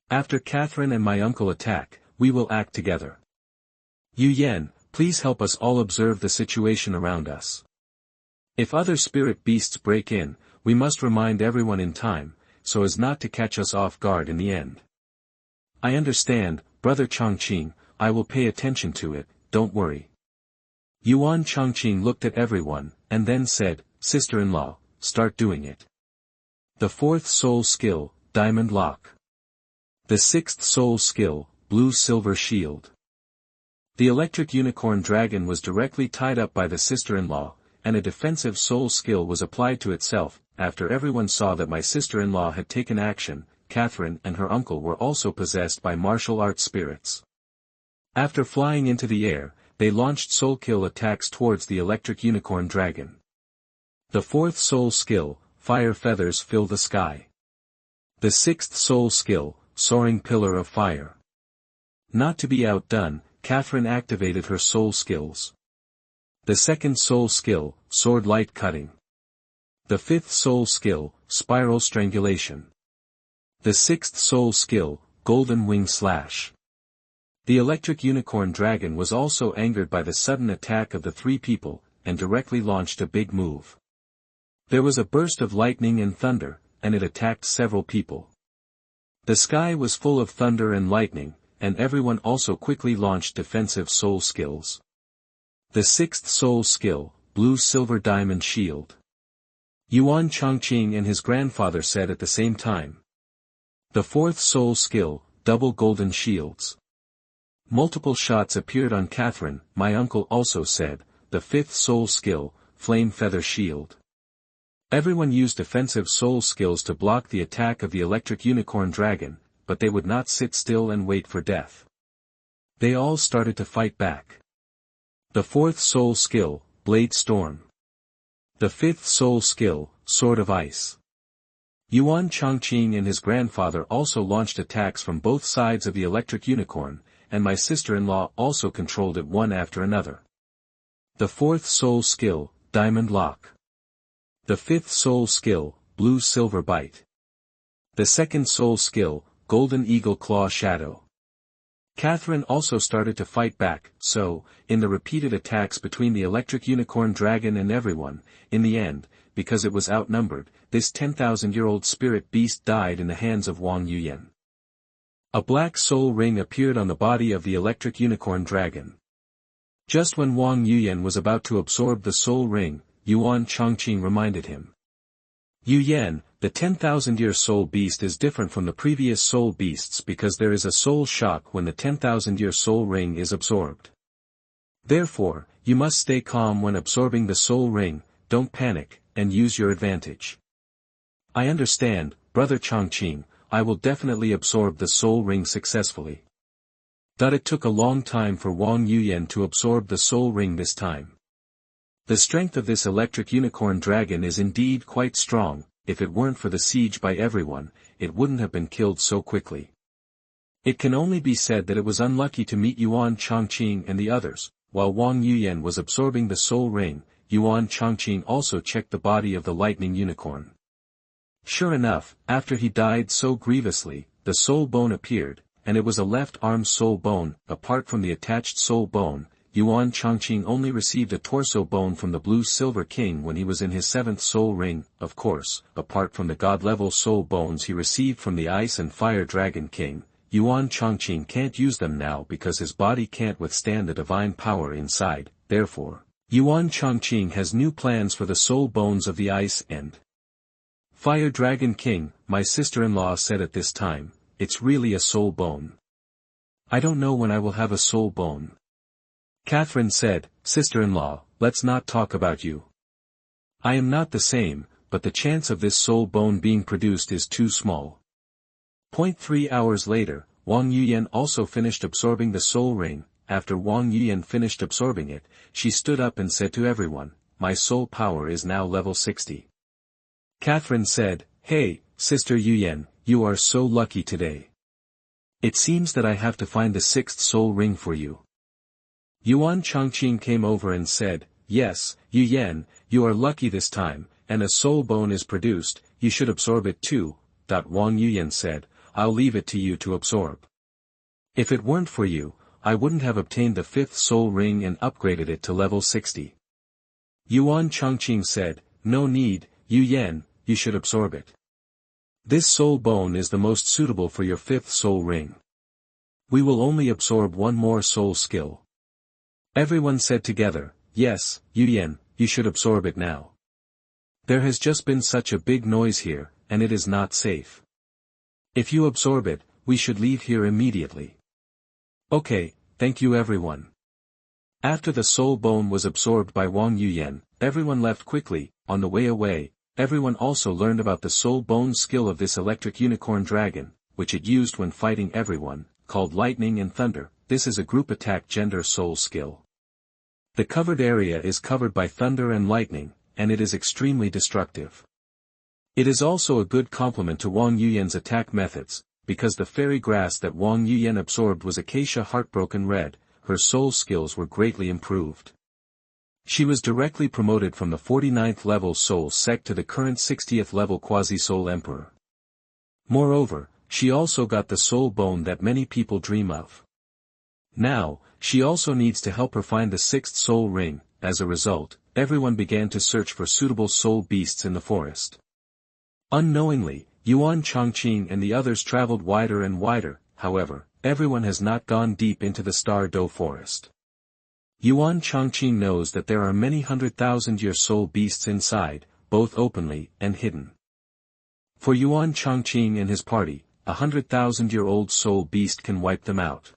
After Catherine and my uncle attack, we will act together. Yu Yan, please help us all observe the situation around us. If other spirit beasts break in, we must remind everyone in time, so as not to catch us off guard in the end. I understand, Brother Changqing, I will pay attention to it, don't worry. Yuan Changqing looked at everyone, and then said, Sister-in-law, start doing it. The 4th soul skill, Diamond Lock. The 6th soul skill, Blue Silver Shield. The electric unicorn dragon was directly tied up by the sister-in-law, and a defensive soul skill was applied to itself. After everyone saw that my sister-in-law had taken action, Catherine and her uncle were also possessed by martial arts spirits. After flying into the air, they launched soul kill attacks towards the electric unicorn dragon. The fourth soul skill, fire feathers fill the sky. The sixth soul skill, soaring pillar of fire. Not to be outdone, Catherine activated her soul skills. The second soul skill, sword light cutting. The fifth soul skill, spiral strangulation. The sixth soul skill, golden wing slash. The electric unicorn dragon was also angered by the sudden attack of the three people, and directly launched a big move. There was a burst of lightning and thunder, and it attacked several people. The sky was full of thunder and lightning, and everyone also quickly launched defensive soul skills. The sixth soul skill, blue silver diamond shield. Yuan Changqing and his grandfather said at the same time. The fourth soul skill, double golden shields. Multiple shots appeared on Catherine, my uncle also said. The fifth soul skill, flame feather shield. Everyone used defensive soul skills to block the attack of the electric unicorn dragon, but they would not sit still and wait for death. They all started to fight back. The fourth soul skill, blade storm. The fifth soul skill, sword of ice. Yuan Changqing and his grandfather also launched attacks from both sides of the electric unicorn, and my sister-in-law also controlled it one after another. The fourth soul skill, diamond lock. The fifth soul skill, blue silver bite. The second soul skill, golden eagle claw shadow. Catherine also started to fight back, so, in the repeated attacks between the electric unicorn dragon and everyone, in the end, because it was outnumbered, this 10,000-year-old spirit beast died in the hands of Wang Yuyan. A black soul ring appeared on the body of the electric unicorn dragon. Just when Wang Yuyan was about to absorb the soul ring, Yuan Changqing reminded him. Yuyan, the 10,000-year soul beast is different from the previous soul beasts because there is a soul shock when the 10,000-year soul ring is absorbed. Therefore, you must stay calm when absorbing the soul ring, don't panic, and use your advantage. I understand, Brother Changqing, I will definitely absorb the soul ring successfully. It took a long time for Wang Yuyan to absorb the soul ring this time. The strength of this electric unicorn dragon is indeed quite strong. If it weren't for the siege by everyone, it wouldn't have been killed so quickly. It can only be said that it was unlucky to meet Yuan Changqing and the others. While Wang Yuyan was absorbing the soul ring, Yuan Changqing also checked the body of the lightning unicorn. Sure enough, after he died so grievously, the soul bone appeared, and it was a left arm soul bone. Apart from the attached soul bone, Yuan Changqing only received a torso bone from the Blue Silver King when he was in his seventh soul ring. Of course, apart from the god-level soul bones he received from the Ice and Fire Dragon King, Yuan Changqing can't use them now because his body can't withstand the divine power inside. Therefore, Yuan Changqing has new plans for the soul bones of the Ice and Fire Dragon King. My sister-in-law said at this time, it's really a soul bone. I don't know when I will have a soul bone. Catherine said, sister-in-law, let's not talk about you. I am not the same, but the chance of this soul bone being produced is too small. 3 hours later, Wang Yuyan also finished absorbing the soul ring. After Wang Yuyan finished absorbing it, she stood up and said to everyone, my soul power is now level 60. Catherine said, hey, Sister Yuyan, you are so lucky today. It seems that I have to find the sixth soul ring for you. Yuan Changqing came over and said, yes, Yuyan, you are lucky this time, and a soul bone is produced, you should absorb it too. Wang Yuyan said, I'll leave it to you to absorb. If it weren't for you, I wouldn't have obtained the fifth soul ring and upgraded it to level 60. Yuan Changqing said, no need, Yuyan, you should absorb it. This soul bone is the most suitable for your fifth soul ring. We will only absorb one more soul skill. Everyone said together, yes, Yuyan, you should absorb it now. There has just been such a big noise here, and it is not safe. If you absorb it, we should leave here immediately. Okay, thank you everyone. After the soul bone was absorbed by Wang Yuyan, everyone left quickly. On the way away, everyone also learned about the soul bone skill of this electric unicorn dragon, which it used when fighting everyone, called lightning and thunder. This is a group attack gender soul skill. The covered area is covered by thunder and lightning, and it is extremely destructive. It is also a good complement to Wang Yuyan's attack methods, because the fairy grass that Wang Yuyan absorbed was acacia heartbroken red. Her soul skills were greatly improved. She was directly promoted from the 49th level soul sect to the current 60th level quasi-soul emperor. Moreover, she also got the soul bone that many people dream of. Now, she also needs to help her find the 6th soul ring. As a result, everyone began to search for suitable soul beasts in the forest. Unknowingly, Yuan Changqing and the others traveled wider and wider. However, everyone has not gone deep into the Star Dough forest. Yuan Changqing knows that there are many 100,000-year soul beasts inside, both openly and hidden. For Yuan Changqing and his party, a 100,000-year-old soul beast can wipe them out.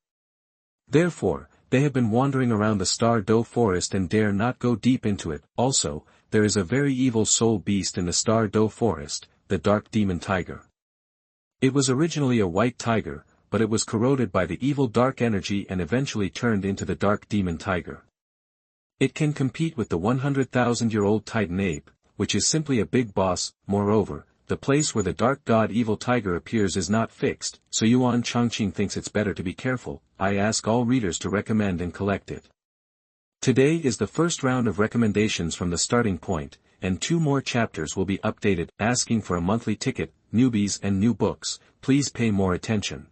Therefore, they have been wandering around the Star Dough forest and dare not go deep into it. Also, there is a very evil soul beast in the Star Dough forest, the Dark Demon Tiger. It was originally a white tiger, but it was corroded by the evil dark energy and eventually turned into the Dark Demon Tiger. It can compete with the 100,000-year-old Titan Ape, which is simply a big boss. Moreover, the place where the Dark God Evil Tiger appears is not fixed, so Yuan Changqing thinks it's better to be careful. I ask all readers to recommend and collect it. Today is the first round of recommendations from the starting point, and 2 more chapters will be updated. Asking for a monthly ticket, newbies and new books, please pay more attention.